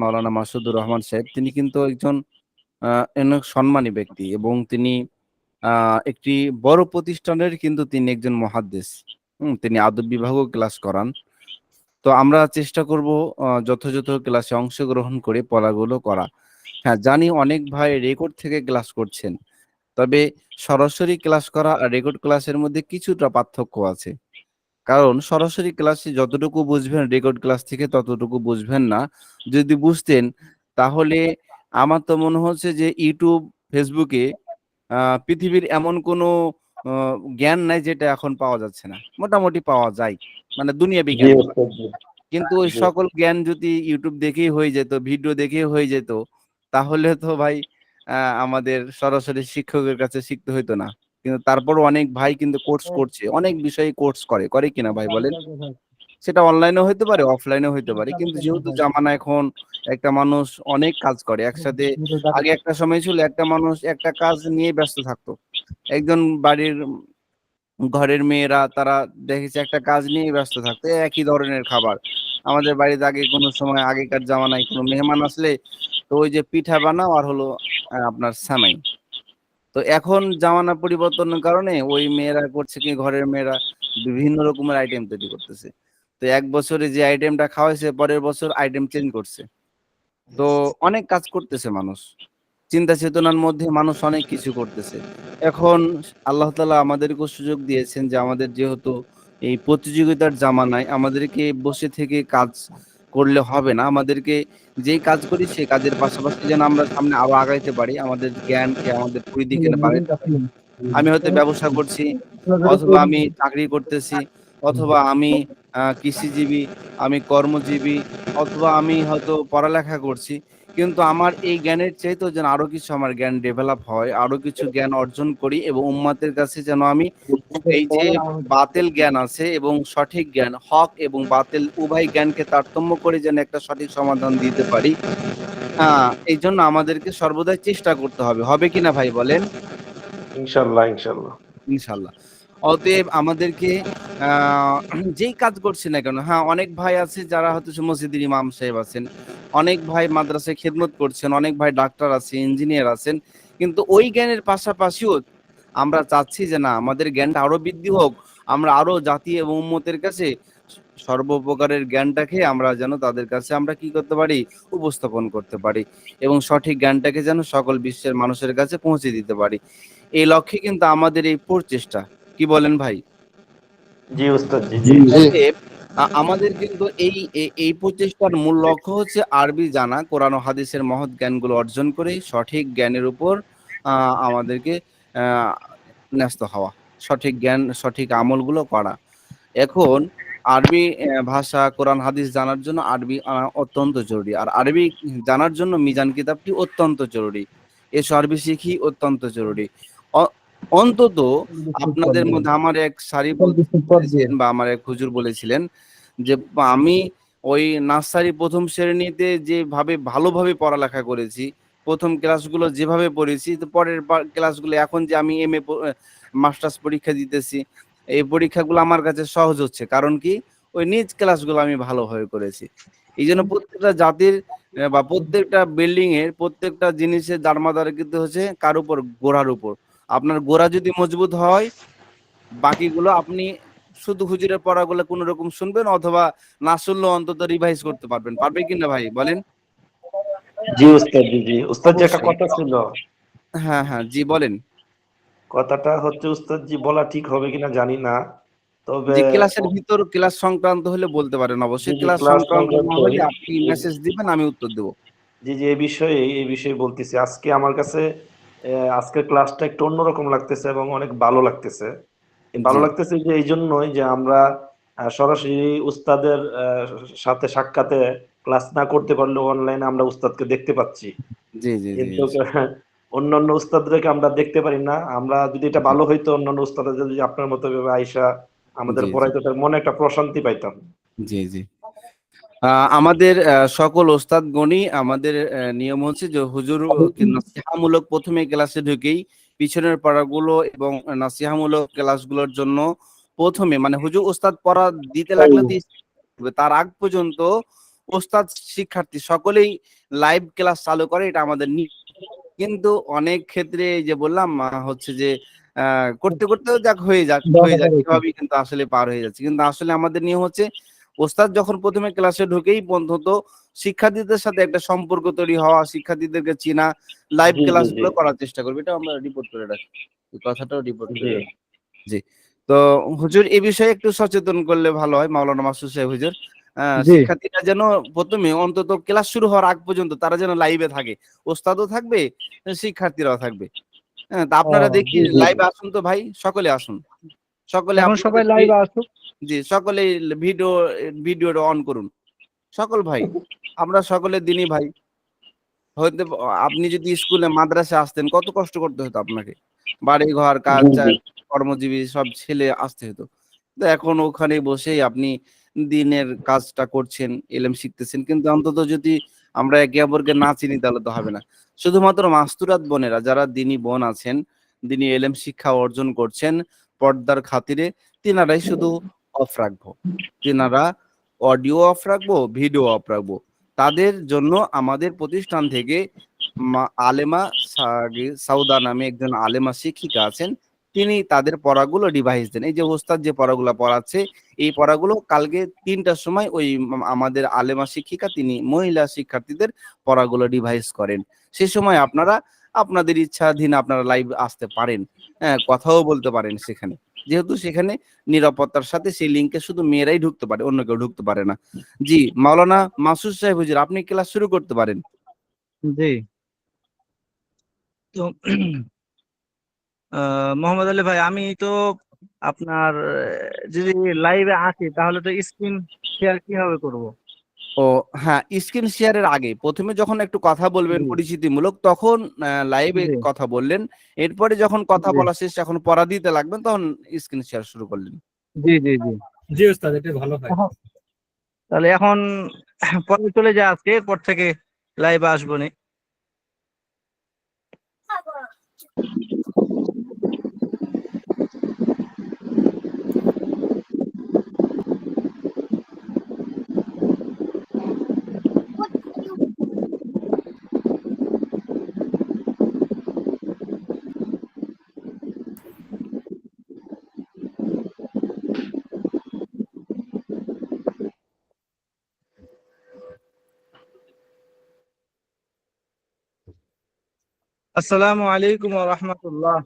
মাওলানা মাসুদুর রহমান সাহেব, তিনি কিন্তু একজন অনেক সম্মানী ব্যক্তি এবং তিনি একটি বড় প্রতিষ্ঠানের কিন্তু তিনি একজন মুহাদ্দিস। তিনি আদব বিভাগও ক্লাস করান। তো আমরা চেষ্টা করব যথাযথ ক্লাসে অংশগ্রহণ করে পড়াগুলো করা। হ্যাঁ, জানি অনেক ভাই রেকর্ড থেকে ক্লাস করছেন, তবে সরাসরি ক্লাস করা আর রেকর্ড ক্লাসের মধ্যে কিছুটা পার্থক্য আছে। কারণ সরাসরি ক্লাসে যতটুকু বুঝবেন রেকর্ড ক্লাস থেকে ততটুকু বুঝবেন না। যদি বুঝতেন তাহলে আমার তো মনে হচ্ছে যে ইউটিউব, ফেসবুকে পৃথিবীর এমন কোনো জ্ঞান নাই যেটা এখন পাওয়া যাচ্ছে না। মোটামুটি পাওয়া যায়, মানে দুনিয়াবি জি জ্ঞানগুলো। ওস্তাদ জি। কিন্তু ওই জি সকল জ্ঞান যদি ইউটিউব দেখেই হয়ে যেত, ভিডিও দেখেই হয়ে যেত, তাহলে তো ভাই আমাদের সরাসরি শিক্ষকের কাছে শিখতে হইতো না। কিন্তু তারপরও অনেক ভাই কিন্তু কোর্স করছে, অনেক বিষয়ে কোর্স করে করে কিনা ভাই বলেন? সেটা অনলাইনেও হইতে পারে, অফলাইনেও হইতে পারে। কিন্তু যেহেতু জামানা এখন একটা মানুষ অনেক কাজ করে একসাথে। আগে একটা সময় ছিল একটা মানুষ একটা কাজ নিয়ে ব্যস্ত থাকতো। একজন বাড়ির ঘরের মেয়েরা তারা দেখেছি একটা কাজ নিয়ে ব্যস্ত থাকতো, একই ধরনের খাবার। আমাদের বাড়িতে আগে কোনো সময় আগেকার জামানায় কোনো মেহমান আসলে তো ওই যে পিঠা বানাও আর হলো আপনার সেমাই। তো এখন জামানা পরিবর্তনের কারণে ওই মেয়েরা করছে কি, ঘরের মেয়েরা বিভিন্ন রকমের আইটেম তৈরি করতেছে। তো এক বছরে যে আইটেমটা খাওয়াইছে পরের বছর আইটেম চেঞ্জ করছে। তো অনেক কাজ করতেছে মানুষ, চিন্তা চেতনার মধ্যে মানুষ অনেক কিছু করতেছে। এখন আল্লাহ তাআলা আমাদেরকে সুযোগ দিয়েছেন যে আমাদের যেহেতু এই প্রতিযোগিতার জামানায় আমাদেরকে বসে থেকে কাজ করলে হবে না, আমাদেরকে যেই কাজ করি সেই কাজের পাশাপাশি যেন আমরা সামনে আরো আগাইতে পারি, আমাদের জ্ঞানকে আমাদের পরিধিকে বাড়াইতে পারি। আমি হয়তো ব্যবসা করছি, অথবা আমি চাকরি করতেছি, অথবা আমি কৃষিজীবী, আমি কর্মজীবী, অথবা আমি হয়তো পড়ালেখা করছি। কিন্তু আমার এই জ্ঞানের চাইতেও যেন আরো কিছু আমার জ্ঞান ডেভেলপ হয়, আরো কিছু জ্ঞান অর্জন করি এবং উম্মাতের কাছে যেন আমি এই যে বাতিল জ্ঞান আছে এবং সঠিক জ্ঞান, হক এবং বাতিল উভয় জ্ঞানকে তারতম্য করে যেন একটা সঠিক সমাধান দিতে পারি। এই জন্য আমাদেরকে সর্বদাই চেষ্টা করতে হবে। হবে কিনা ভাই বলেন? ইনশাআল্লাহ ইনশাআল্লাহ। ইনশাল্লাহ। অতএব আমাদেরকে যেই কাজ করছি না কেন, হ্যাঁ অনেক ভাই আছে যারা হয়তো মসজিদের ইমাম সাহেব আছেন, অনেক ভাই মাদ্রাসায় খেদমত করছেন, অনেক ভাই ডাক্তার আছে, ইঞ্জিনিয়ার আছেন, কিন্তু ওই জ্ঞানের পাশাপাশিও আমরা চাচ্ছি যে না আমাদের জ্ঞানটা আরো বৃদ্ধি হোক, আমরা আরো জাতি এবং উম্মতের কাছে সর্বপ্রকারের জ্ঞানটাকে আমরা যেন তাদের কাছে আমরা কি করতে পারি, উপস্থাপন করতে পারি এবং সঠিক জ্ঞানটাকে যেন সকল বিশ্বের মানুষের কাছে পৌঁছে দিতে পারি। এই লক্ষ্যে কিন্তু আমাদের এই প্রচেষ্টা, কি বলেন ভাই? জি ওস্তাদ জি জি। অতএব আমাদের কিন্তু এই প্রচেষ্টার মূল লক্ষ্য হচ্ছে আরবি জানা, কোরআন ও হাদিসের মহৎ জ্ঞানগুলো অর্জন করে সঠিক জ্ঞানের উপর আমাদেরকে আহ ন্যস্ত হওয়া, সঠিক জ্ঞান সঠিক আমলগুলো করা। এখন আরবি ভাষা, কোরআন হাদিস জানার জন্য আরবি অত্যন্ত জরুরি, আর আরবি জানার জন্য মিজান কিতাবটি অত্যন্ত জরুরি। এসো আরবি শিখি অত্যন্ত জরুরি। অ- অন্তত আপনাদের মধ্যে আমার এক সারি বলেছেন বা আমার এক হুজুর বলেছিলেন যে আমি ওই নার্সারি প্রথম শ্রেণীতে যেভাবে ভালোভাবে পড়ালেখা করেছি, প্রথম ক্লাসগুলো যেভাবে পড়েছি, তো পরের ক্লাসগুলো এখন যে আমি এমএ মাস্টার্স পরীক্ষা দিতেছি, এই পরীক্ষাগুলো আমার কাছে সহজ হচ্ছে। কারণ কি, ওই নিজ ক্লাসগুলো আমি ভালোভাবে করেছি। এই জন্য প্রত্যেকটা জাতির বা প্রত্যেকটা বিল্ডিং এর প্রত্যেকটা জিনিসের দারমাদার কিন্তু হচ্ছে কার উপর, গোড়ার উপর। আপনার গোড়া যদি মজবুত হয়, বাকিগুলো আপনি শুধু হুজুরের পড়াগুলো কোন রকম শুনবেন, অথবা না শুনলেও অন্তত রিভাইজ করতে পারবেন। পারবে কিনা ভাই বলেন? জি ওস্তাদ জি জি। ওস্তাদ যে একটা অবশ্যই। কথা ছিল, হ্যাঁ হ্যাঁ, জি বলেন। কথাটা হচ্ছে ওস্তাদ জি বলা ঠিক হবে কিনা জানি না, তবে যে ক্লাসের ভিতর ক্লাস সংক্রান্ত হলে বলতে পারেন, জি অবশ্যই। জি ক্লাস ক্লাস সংক্রান্ত না সংক্রান্তই। হলে আপনি মেসেজ দিবেন, আমি উত্তর দেবো। জি জি এই বিষয়ে বলতেছি আজকে আমার কাছে আজকের ক্লাসটা একটু অন্যরকম লাগতেছে এবং অনেক ভালো লাগতেছে। ভালো জি লাগতেছে যে এই জন্যই যে আমরা সরাসরি উস্তাদের সাথে সাক্ষাতে ক্লাস না করতে পারলেও অনলাইনে আমরা উস্তাদকে দেখতে পাচ্ছি। জি জি জি কিন্তু অন্যান্য উস্তাদদেরকে আমরা দেখতে পারি না। আমরা যদি এটা জি ভালো হইতো, অন্যান্য উস্তাদরা যদি আপনার মতো ভাবে আইসা আমাদের জি জি পড়াইতো, তার মনে একটা প্রশান্তি পাইতাম। জি জি। আমাদের সকল ওস্তাদ গণই আমাদের নিয়ম হচ্ছে যে হুজুর নাসিহামূলক প্রথমে ক্লাসে ঢুকেই পিছনের পড়াগুলো এবং নাসিহামূলক ক্লাসগুলোর জন্য প্রথমে, মানে হুজুর ওস্তাদ পড়া দিতে লাগলে তার আগ পর্যন্ত ওস্তাদ শিক্ষার্থী সকলেই লাইভ ক্লাস চালু করে, এটা আমাদের কিন্তু অনেক ক্ষেত্রে এই যে বললাম হচ্ছে যে করতে করতেও হয়ে যাক এভাবেই কিন্তু আসলে পার হয়ে যাচ্ছে। কিন্তু আসলে আমাদের নিয়ম হচ্ছে ওস্তাদ যখন প্রথমে ক্লাসে ঢুকেই অন্তত শিক্ষার্থীদের সাথে একটা সম্পর্ক তৈরি হওয়া, শিক্ষার্থীদেরকে চেনা, লাইভ ক্লাস গুলো করার চেষ্টা করবে। এটা আমরা রিপোর্ট করে রাখি, এই কথাটাও রিপোর্ট করে রাখি। জি, তো হুজুর এই বিষয়ে একটু সচেতন করলে ভালো হয়, মাওলানা মাসুদ সাহেব হুজুর। শিক্ষার্থীরা যেন প্রথমে অন্তত ক্লাস শুরু হওয়ার আগ পর্যন্ত তারা যেন লাইভে থাকে, ওস্তাদও থাকবে, শিক্ষার্থীরাও থাকবে। হ্যাঁ, তা আপনারা দেখি লাইভে আসুন তো ভাই, সকলে আসুন, সকলে সবাই লাইভে আসুক। জি, সকলে ভিডিও অন করুন, সকল ভাই, আমরা সকলের দিনই ভাই। হয়তো আপনি যদি স্কুলে মাদ্রাসা আসতেন কত কষ্ট করতে হতো আপনাকে, বাড়ি ঘর কাজ কর্মজীবী সব ছেলে আসতে হতো। তো এখন ওখানে বসেই আপনি দিনের কাজটা করছেন, এলেম শিখতেছেন। কিন্তু অন্তত যদি আমরা একে অপরকে না চিনি তাহলে তো হবে না। শুধুমাত্র মাস্তুরাত বোনেরা যারা দিনী বোন আছেন, দিনী এলেম শিক্ষা অর্জন করছেন পর্দার খাতিরে, তিনারাই শুধু অফ রাখবো, তিনারা অডিও অফ রাখবো, ভিডিও অফ রাখবো। তাদের জন্য আমাদের প্রতিষ্ঠান থেকে আলেমা সাউদা নামে একজন আলেমা শিক্ষিকা আছেন, তিনি তাদের পড়াগুলো ডিভাইস দেন। এই যে ওস্তাদ যে পড়াগুলো পড়াচ্ছে, এই পড়াগুলো কালকে 3টার সময় ওই আমাদের আলেমা শিক্ষিকা তিনি মহিলা শিক্ষার্থীদের পড়াগুলো ডিভাইস করেন। সে সময় আপনারা আপনাদের ইচ্ছাধীন আপনারা লাইভ আসতে পারেন, হ্যাঁ, কথাও বলতে পারেন সেখানে, যেহেতু সেখানে নিরাপত্তার সাথে সেই লিঙ্কে শুধু মেয়েরাই ঢুকতে পারে, অন্য কেউ ঢুকতে পারে না। জি, মাওলানা মাসুদ সাহেব হুজুর, আপনি ক্লাস শুরু করতে পারেন। জি, তো মোহাম্মদ আলী ভাই, আমি তো আপনার যদি লাইভে আসি তাহলে তো স্ক্রিন শেয়ার কিভাবে করব? ও হ্যাঁ, স্ক্রিন শেয়ারের আগে প্রথমে যখন একটু কথা বলবেন পরিচিতিমূলক, তখন লাইভে কথা বললেন, এরপরে যখন কথা বলা শেষ, এখন পড়া দিতে লাগবেন, তখন স্ক্রিন শেয়ার শুরু করলেন। জি জি জি জি ওস্তাদ, এটা ভালো হয়। তাহলে এখন পরে চলে যায়, আজকে এরপর থেকে লাইভে আসবো নি। আসসালামু আলাইকুম ওয়া রাহমাতুল্লাহ।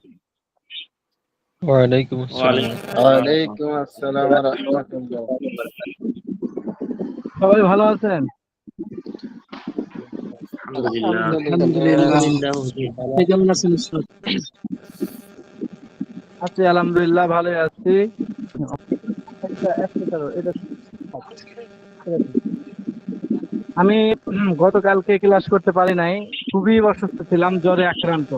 ওয়ালাইকুম আসসালাম। ওয়ালাইকুম আসসালাম ওয়া রাহমাতুল্লাহ। সবাই ভালো আছেন? কেমন আছেন উস্তাদ? আছি আলহামদুলিল্লাহ, ভালোই আছি। আমি গতকালকে ক্লাস করতে পারি নাই, খুবই অসুস্থ ছিলাম, জ্বরে আক্রান্ত।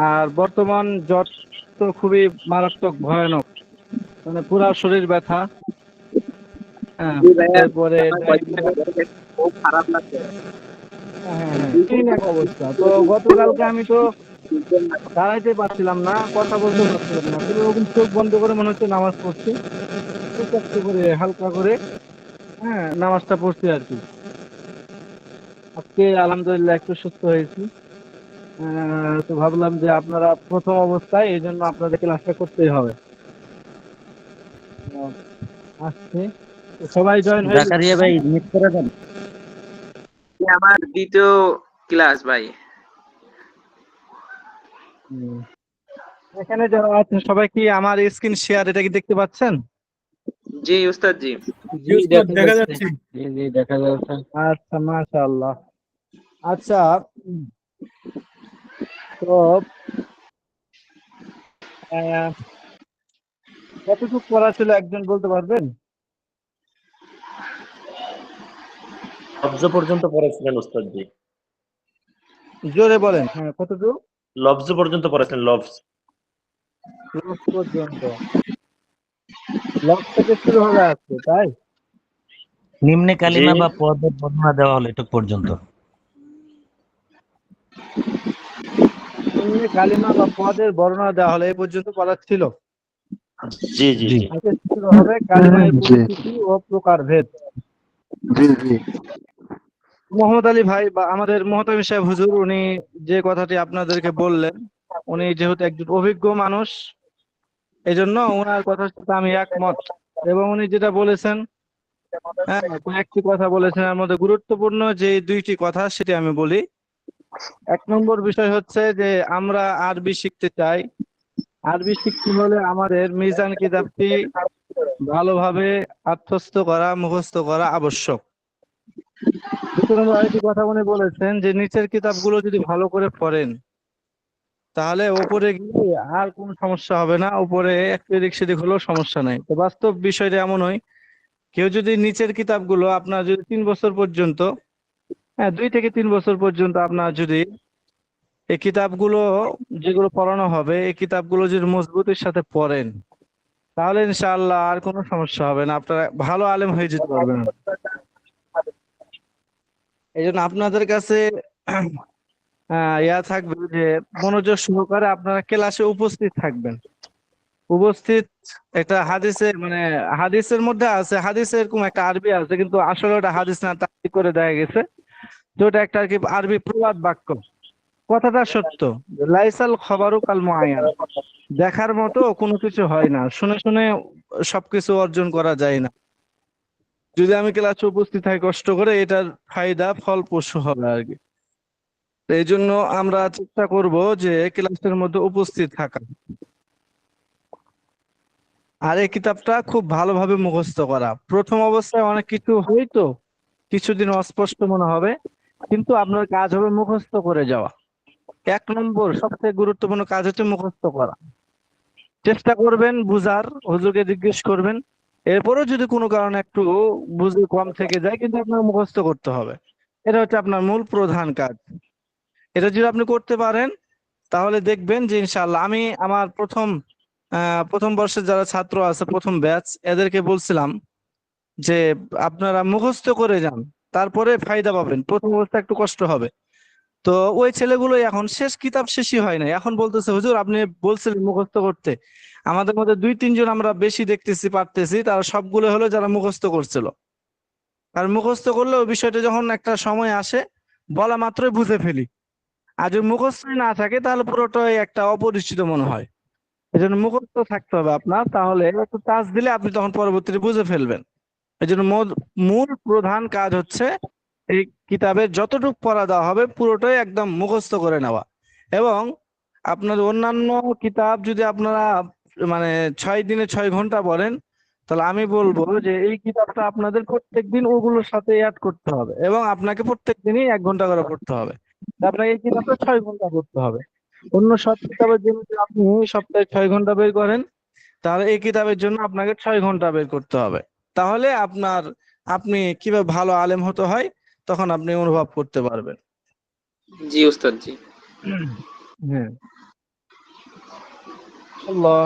আর বর্তমান জ্বর তো খুবই মারাত্মক, ভয়ানক, মানে পুরা শরীর ব্যথা। হ্যাঁ, এরপরে খুব খারাপ লাগছে। এই এক অবস্থা। তো গতকালকে আমি তো দাঁড়াইতে পারছিলাম না, কথা বলতে পারছিলাম না, কোনো রকম চোখ বন্ধ করে মনে হচ্ছে নামাজ পড়ছি, একটু করে হালকা করে, হ্যাঁ, নামাজটা পড়ছি আর কি। আজকে আলহামদুলিল্লাহ একটু সুস্থ হয়েছি। তো ভাবলাম যে আপনারা প্রথম অবস্থায়, এই জন্য আপনাদের ক্লাসটা করতেই হবে। আসছে, সবাই জয়েন হয়ে জাকারিয়া ভাই, মিট করে দেন। আমার দ্বিতীয় ক্লাস ভাই। এখানে যারা আছেন সবাই কি আমার স্ক্রিন শেয়ার এটা কি দেখতে পাচ্ছেন? জি উস্তাদ জি। জি উস্তাদ, দেখা যাচ্ছে। জি জি, দেখা যাচ্ছে। আচ্ছা, মাশাআল্লাহ। আচ্ছা, তো কতটুকু পড়া ছিল একজন বলতে পারবেন? লফজ পর্যন্ত পড়েছিলেন উস্তাদ জি। জোরে বলেন। হ্যাঁ, কতটুকু? লফজ পর্যন্ত পড়েছেন, লফজ। লফজ পর্যন্ত। লফজ থেকে শুরু হয়ে আসছে, তাই? নিম্নে কালিমা বা পদের বর্ণনা দেওয়া হলো এটুক পর্যন্ত। নিম্নে কালিমা বা পদের বর্ণনা দেওয়া হলো এই পর্যন্ত পড়া ছিল। জি জি জি। আজকে শুরু হবে কালিমার পরিচিতি ও প্রকারভেদ। জি জি মোহাম্মদ আলী ভাই বা আমাদের মোহতামিম সাহেব হুজুর, উনি যে কথাটি আপনাদেরকে বললেন, উনি যেহেতু একজন অভিজ্ঞ মানুষ, এই জন্য ওনার কথার সাথে আমি একমত। এবং উনি যেটা বলেছেন, হ্যাঁ, কয়েকটি কথা বলেছেন, এর মধ্যে গুরুত্বপূর্ণ যে দুইটি কথা সেটি আমি বলি। 1 নম্বর বিষয় হচ্ছে যে আমরা আরবি শিখতে চাই। আরবি শিখতে হলে আমাদের মিজান কিতাবটি ভালোভাবে আত্মস্থ করা, মুখস্থ করা আবশ্যক। 2 নম্বর আরেকটি কথা উনি বলেছেন যে নিচের কিতাবগুলো যদি ভালো করে পড়েন, তাহলে ওপরে গিয়ে আর কোনো সমস্যা হবে না, উপরে একটু এদিক সেদিক হলেও সমস্যা নাই। তো বাস্তব বিষয়টা এমন হয়, কেউ যদি নিচের কিতাবগুলো আপনার যদি 3 বছর পর্যন্ত, হ্যাঁ 2 থেকে 3 বছর পর্যন্ত আপনার যদি এই কিতাবগুলো যেগুলো পড়ানো হবে এই কিতাবগুলো যদি মজবুতির সাথে পড়েন, তাহলে ইনশাআল্লাহ আর কোনো সমস্যা হবে না, আপনারা ভালো আলেম হয়ে যেতে পারবেন। এই জন্য আপনাদের কাছে ইয়া থাকবে যে মনোযোগ সহকারে আপনারা ক্লাসে উপস্থিত থাকবেন। উপস্থিত একটা হাদিসের মানে হাদিসের মধ্যে আছে, হাদিসে এরকম একটা আরবি আছে কিন্তু আসলে ওটা হাদিস না, তাফসীর করে দেয়া গেছে। তো ওটা একটা আর কি আরবি প্রবাদ বাক্য। কথাটা সত্য, লাইসাল খবরু কাল মুআয়ান, দেখার মতো কোনো কিছু হয় না, শুনে শুনে সবকিছু অর্জন করা যায় না। যদি আমি ক্লাসে উপস্থিত থাকি কষ্ট করে, এটার ফায়দা ফলপ্রসূ হবে আর কি। তো এই জন্য আমরা চেষ্টা করব যে ক্লাসের মধ্যে উপস্থিত থাকা, আর এই কিতাবটা খুব ভালোভাবে মুখস্থ করা। প্রথম অবস্থায় অনেক কিছু হয়তো কিছুদিন অস্পষ্ট মনে হবে, কিন্তু আপনার কাজ হবে মুখস্থ করে যাওয়া। 1 নম্বর সবথেকে গুরুত্বপূর্ণ কাজ হচ্ছে মুখস্থ করা। চেষ্টা করবেন বুঝার, হুজুরকে জিজ্ঞেস করবেন। এরপরেও যদি কোনো কারণে একটু বুঝে কম থেকে যায়, কিন্তু আপনার মুখস্থ করতে হবে। এটা হচ্ছে আপনার মূল প্রধান কাজ। এটা যদি আপনি করতে পারেন, তাহলে দেখবেন যে ইনশাআল্লাহ, আমি আমার প্রথম বর্ষের যারা ছাত্র আছে, প্রথম ব্যাচ, এদেরকে বলছিলাম যে আপনারা মুখস্থ করে যান, তারপরে ফায়দা পাবেন। প্রথম অবস্থা একটু কষ্ট হবে। তো ওই ছেলেগুলো এখন শেষ কিতাব শেষই হয় না, এখন বলতেছে হুজুর আপনি বলছিলেন মুখস্থ করতে, আমাদের মধ্যে 2-3 জন আমরা বেশি দেখতেছি পারতেছি, তারা সবগুলো হলো যারা মুখস্থ করছিল। আর মুখস্থ করলে ওই বিষয়টা যখন একটা সময় আসে, বলা মাত্রই বুঝে ফেলি। আর যদি মুখস্থই না থাকে তাহলে পুরোটাই একটা অপরিচিত মনে হয়। এই জন্য মুখস্থ থাকতে হবে আপনার, তাহলে একটু টাচ দিলে আপনি তখন পরবর্তীতে বুঝে ফেলবেন। এই জন্য মূল প্রধান কাজ হচ্ছে এই কিতাবের যতটুকু পড়া দেওয়া হবে পুরোটাই একদম মুখস্থ করে নেওয়া। এবং আপনার অন্যান্য কিতাব যদি আপনারা মানে 6 দিনে 6 ঘন্টা পড়েন, তাহলে আমি বলবো যে এই কিতাবটা আপনাদের প্রত্যেকদিন ওগুলোর সাথে অ্যাড করতে হবে, এবং আপনাকে প্রত্যেক দিনই 1 ঘন্টা করে পড়তে হবে। তা আপনাকে এই কিতাবটা 6 ঘন্টা পড়তে হবে। অন্য সব কিতাবের জন্য যদি আপনি সপ্তাহে 6 ঘন্টা বের করেন, তাহলে এই কিতাবের জন্য আপনাকে 6 ঘন্টা বের করতে হবে। তাহলে আপনি কিভাবে ভালো আলেম হতে হয় তখন আপনি অনুভব করতে পারবেন। জি উস্তাদ জি। হ্যাঁ, আল্লাহ।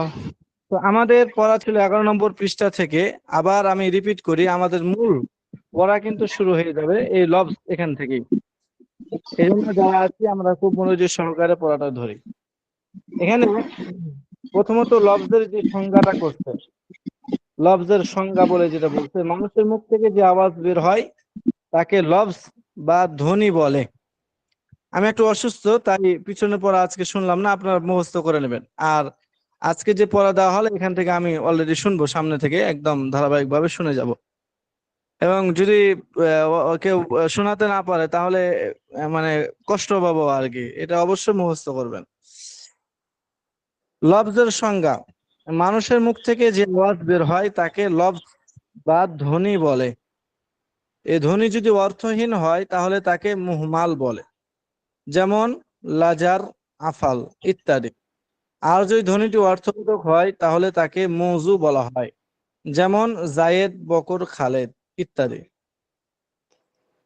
তো আমাদের পড়া ছিল 11 নম্বর পৃষ্ঠা থেকে। আবার আমি রিপিট করি, আমাদের মূল পড়া কিন্তু শুরু হয়ে যাবে এই লফজ এখান থেকেই। এই জন্য যারা আছি আমরা খুব মনোযোগ সহকারে পড়াটা ধরি। এখানে প্রথমত লফজের যে সংজ্ঞাটা করছে, লফজের সংজ্ঞা বলে যেটা বলছে, মানুষের মুখ থেকে যে আওয়াজ বের হয় তাকে লফজ বা ধ্বনি বলে। আমি একটু অসুস্থ, তাই পিছনে পড়া আজকে শুনলাম না, আপনারা মুখস্থ করে নেবেন। আর আজকে যে পড়া দেওয়া হলো এখান থেকে আমি অলরেডি শুনবো, সামনে থেকে একদম ধারাবাহিকভাবে শুনে যাব। এবং যদি কেউ শোনাতে না পারে তাহলে মানে কষ্ট পাবো আর কি, এটা অবশ্যই মুখস্থ করবেন। লফজের সংজ্ঞা: মানুষের মুখ থেকে যে আওয়াজ বের হয় তাকে লফজ বা ধ্বনি বলে। এই ধ্বনি যদি অর্থহীন হয় তাহলে তাকে মুহমাল বলে, যেমন লাজার, আফাল ইত্যাদি। আর যদি ধ্বনিটি অর্থবোধক হয় তাহলে তাকে মৌজু বলা হয়, যেমন জায়েদ, বকর, খালেদ ইত্যাদি।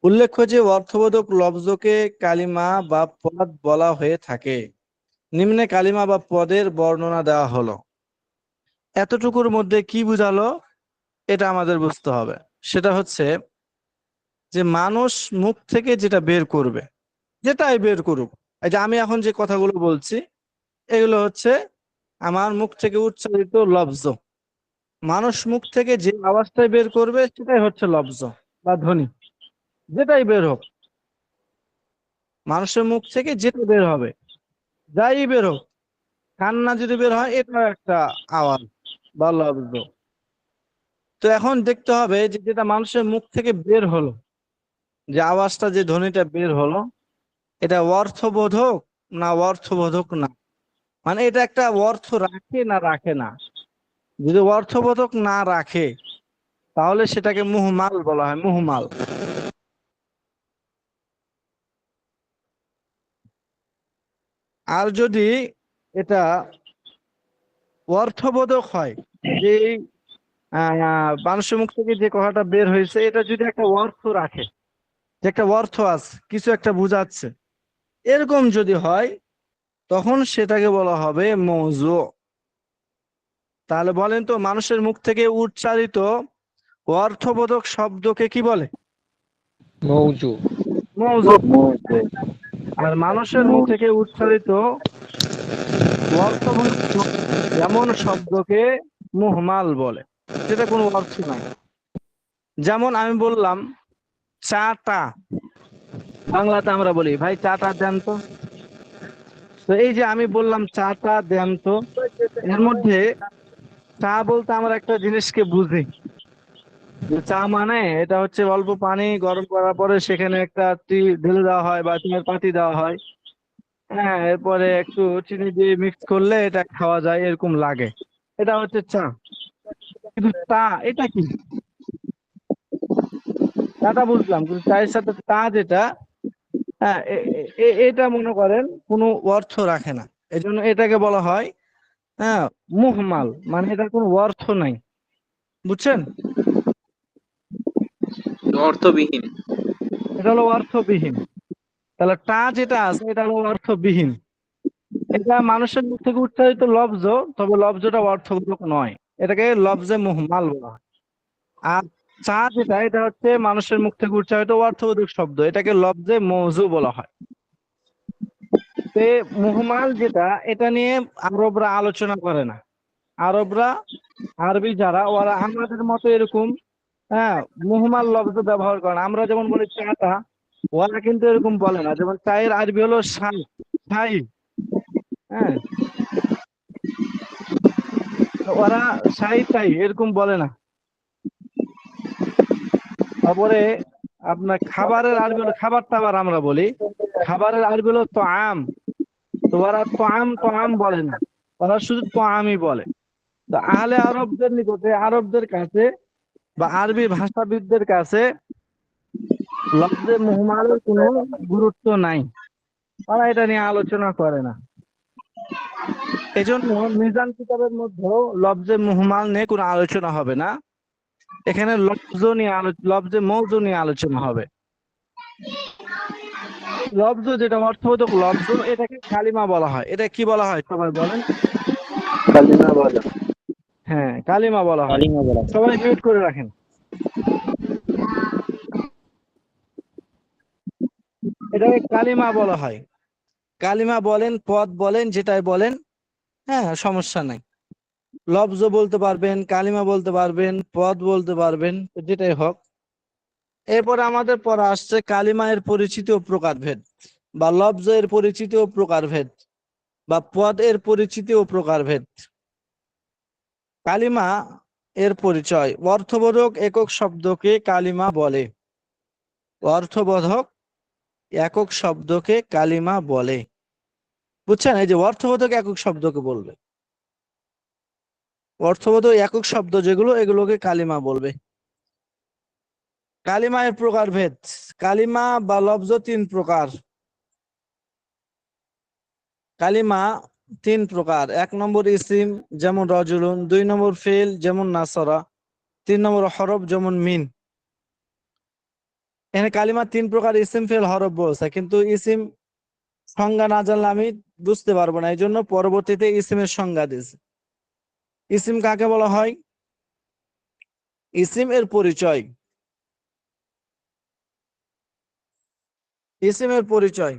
উল্লেখ্য যে অর্থবোধক লফজকে কালিমা বা পদ বলা হয়ে থাকে। নিম্নে কালিমা বা পদের বর্ণনা দেওয়া হলো। এতটুকুর মধ্যে কি বুঝালো এটা আমাদের বুঝতে হবে। সেটা হচ্ছে যে মানুষ মুখ থেকে যেটা বের করবে, যেটাই বের করুক, এই যে আমি এখন যে কথাগুলো বলছি এগুলো হচ্ছে আমার মুখ থেকে উচ্চারিত লফজ। মানুষ মুখ থেকে যে আওয়াজটাই বের করবে সেটাই হচ্ছে লফজ। বা ধ্বনি, যেটাই বের হোক, মানুষের মুখ থেকে যেটা বের হবে, যাই বের হোক, কান্না যদি বের হয় এটা একটা আওয়াজ বা লব্ধ। তো এখন দেখতে হবে যে যেটা মানুষের মুখ থেকে বের হলো, যে আওয়াজটা, যে ধ্বনিটা বের হলো, এটা অর্থবোধক না অর্থবোধক না, মানে এটা একটা অর্থ রাখে না রাখে না। যদি অর্থবোধক না রাখে তাহলে সেটাকে মুহমাল বলা হয়, মুহমাল। আর যদি এটা অর্থবোধক হয়, যে মানুষের মুখ থেকে যে কথাটা বের হয়েছে এটা যদি একটা অর্থ রাখে, যে একটা অর্থ আছে, কিছু একটা বুঝাচ্ছে, এরকম যদি হয় তখন সেটাকে বলা হবে মৌজু। তাহলে বলেন তো, মানুষের মুখ থেকে উচ্চারিত অর্থবোধক শব্দকে কি বলে? মৌজু। মৌজু। আর মানুষের মুখ থেকে উচ্চারিত অর্থবোধক এমন শব্দকে মুহমাল বলে, যেটা কোনো অর্থ নাই। যেমন আমি বললাম চাটা, বাংলাতে আমরা বলি ভাই চাটা দেন তো। তো এই যে আমি বললাম চাটা দেন তো, এর মধ্যে চা বলতে আমরা একটা জিনিসকে বুঝি, যে চা মানে এটা হচ্ছে অল্প পানি গরম করার পরে সেখানে একটা টি ঢেলে দেওয়া হয় বা চিনির পাতি দেওয়া হয়, হ্যাঁ, এরপরে একটু চিনি দিয়ে মিক্স করলে এটা খাওয়া যায়, এরকম লাগে, এটা হচ্ছে চা। কিন্তু তা এটা কি? চাটা বুঝলাম, কিন্তু চায়ের সাথে তা যেটা, হ্যাঁ, এটা মনে করেন কোনো অর্থ রাখে না, এজন্য এটাকে বলা হয় হ্যাঁ মুহমাল, মানে এটার কোনো অর্থ নাই। বুঝছেন? অর্থবিহীন। এটা হলো অর্থবিহীন। তাহলে টা যেটা আছে এটা হলো অর্থবিহীন। এটা মানুষের মুখ থেকে উচ্চারিত লফজ, তবে লফজটা অর্থবোধক নয়, এটাকে লফজে মুহমাল বলা হয়। আর চা যেটা, এটা হচ্ছে মানুষের মুখ থেকে উচ্চারিত অর্থবোধক শব্দ, এটাকে লফজে মৌজু বলা হয়। তে মুহমাল যেটা, এটা নিয়ে আরবরা আলোচনা করে না। আরবরা, আরবি যারা, ওরা আমাদের মতো এরকম হ্যাঁ মুহমাল লফজ ব্যবহার করে না। আমরা যেমন বলি চাটা, ওরা কিন্তু এরকম বলে না। যেমন চায়ের আরবি হলো শাই, শাই, হ্যাঁ, তো ওরা শাই তাই এরকম বলে না। তারপরে আপনার খাবারের আরবি হলো খাবার টাবার, আমরা বলি খাবারের আরবি হলো তো আম, তো ওরা তো আম বলে না, ওরা শুধু তো আমই বলে। তো আহলে আরবদের নিকটে, আরবদের কাছে বা আরবি ভাষাবিদদের কাছে লফজে মুহমালের কোনো গুরুত্ব নাই, ওরা এটা নিয়ে আলোচনা করে না। এজন্য মিজান কিতাবের মধ্যেও লফজে মুহমাল নিয়ে কোনো আলোচনা হবে না। এখানে লফজে মৌজু নিয়ে আলোচনা হবে। লফজ যেটা অর্থবোধক লফজ, এটাকে কালিমা বলা হয়। এটা কি বলা হয় সবাই বলেন? হ্যাঁ, কালিমা বলা হয়। কালিমা বলা হয়। সবাই মিউট করে রাখেন। এটাকে কালিমা বলা হয়। কালিমা বলেন, পদ বলেন, যেটাই বলেন, হ্যাঁ, সমস্যা নাই। লফজ বলতে পারবেন, কালিমা বলতে পারবেন, পদ বলতে পারবেন, যেটাই হোক। এরপরে আমাদের পড়া আসছে কালিমা এর পরিচিতি ও প্রকারভেদ, বা লফজ এর পরিচিতি ও প্রকারভেদ, বা পদ এর পরিচিতি ও প্রকারভেদ। কালিমা এর পরিচয়। অর্থবোধক একক শব্দকে কালিমা বলে। অর্থবোধক একক শব্দকে কালিমা বলে। বুঝছেন? এই যে অর্থবোধক একক শব্দকে বলবে, অর্থবোধক একক শব্দ যেগুলো, এগুলোকে কালিমা বলবে। কালিমা এর প্রকারভেদ। কালিমা বা লফজ তিন প্রকার। কালিমা তিন প্রকার। 1 নম্বর ইসিম, যেমন রজুলুন। 2 নম্বর ফেল, যেমন নাসরা। 3 নম্বর হরফ, যেমন মিন। এখানে কালিমা তিন প্রকার, ইসিম ফেল হরফ বলছে, কিন্তু ইসিম সংজ্ঞা না জানলে আমি বুঝতে পারবো না, এই জন্য পরবর্তীতে ইসিমের সংজ্ঞা দিয়েছে। ইসিম কাকে বলা হয়? ইসিম এর পরিচয়। ইসিমের পরিচয়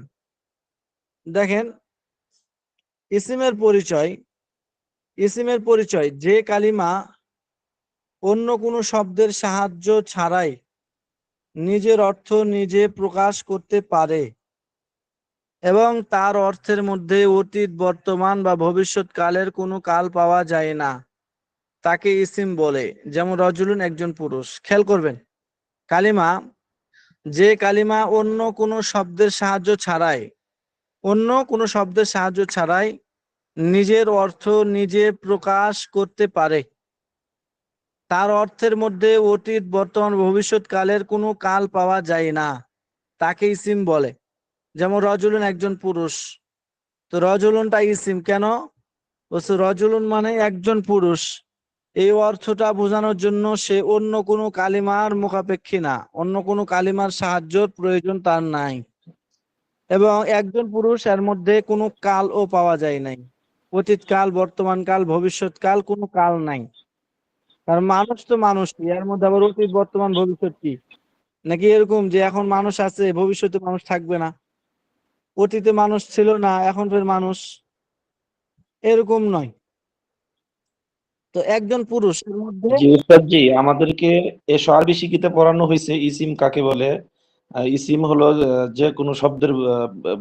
দেখেন, ইসিমের পরিচয়, ইসিমের পরিচয় যে কালিমা অন্য কোনো শব্দের সাহায্য ছাড়াই নিজের অর্থ নিজে প্রকাশ করতে পারে এবং তার অর্থের মধ্যে অতীত, বর্তমান বা ভবিষ্যৎ কালের কোনো কাল পাওয়া যায় না, তাকে ইসিম বলে। যেমন রজুলুন, একজন পুরুষ। খেয়াল করবেন, কালিমা, যে কালিমা অন্য কোনো শব্দের সাহায্য ছাড়াই নিজের অর্থ নিজে প্রকাশ করতে পারে, তার অর্থের মধ্যে অতীত, বর্তমান, ভবিষ্যৎ কালের কোনো কাল পাওয়া যায় না, তাকে ইসিম বলে। যেমন রজুলুন, একজন পুরুষ। তো রজুলুনটা ইসিম কেন? বলছে রজুলুন মানে একজন পুরুষ, এই অর্থটা বোঝানোর জন্য সে অন্য কোনো কালিমার মুখাপেক্ষী না, অন্য কোনো কালিমার সাহায্যের প্রয়োজন তার নাই। এবং একজন পুরুষ, এর মধ্যে কোনো কালও পাওয়া যায় নাই, অতীত কাল, বর্তমান কাল, ভবিষ্যৎ কাল, কোনো কাল নাই। কারণ মানুষ তো মানুষই, এর মধ্যে আবার অতীত, বর্তমান, ভবিষ্যৎ কি? নাকি এরকম যে এখন মানুষ আছে, ভবিষ্যতে মানুষ থাকবে না, অতীতে মানুষ ছিল না, এখন ফের মানুষ, এরকম নয়। তো একজন পুরুষের মধ্যে জি উস্তাদ জি, আমাদেরকে আরবি শিখিতে পড়ানো হয়েছে ইসিম কাকে বলে। ইসিম হলো যে কোনো শব্দের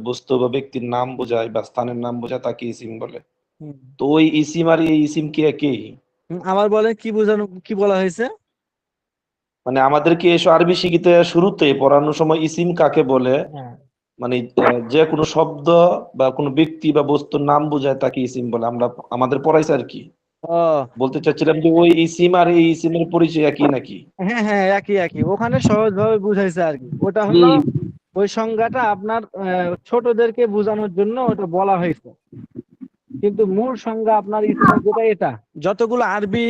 বস্তু বা ব্যক্তির নাম বোঝায় বা স্থানের নাম বোঝায়, তাকে ইসিম বলে। হুম, তো ওই ইসিম আর এই ইসিম কি একই? আবার বলে কি বোঝানো, কি বলা হয়েছে? মানে আমাদেরকে আরবি শিখিতে শুরুতে পড়ানোর সময় ইসিম কাকে বলে, হ্যাঁ। মানে যে কোনো শব্দ বা কোনো ব্যক্তি বা বস্তুর নাম বোঝায় তাকে ইসিম বলে, আমরা আমাদের পড়াইছে আর কি। ও, বলতে চাচ্ছিলাম যে ওই ইসিম আর এই ইসিমের পরিচয় একই নাকি? হ্যাঁ হ্যাঁ, একই একই, ওখানে সহজ ভাবে বুঝাইছে আর কি। ওটা হলো ওই সংজ্ঞাটা আপনার ছোটদেরকে বোঝানোর জন্য ওটা বলা হয়েছে, কিন্তু মূল সংজ্ঞা আপনার ইসলামের যেটা, এটা যতগুলো আরবি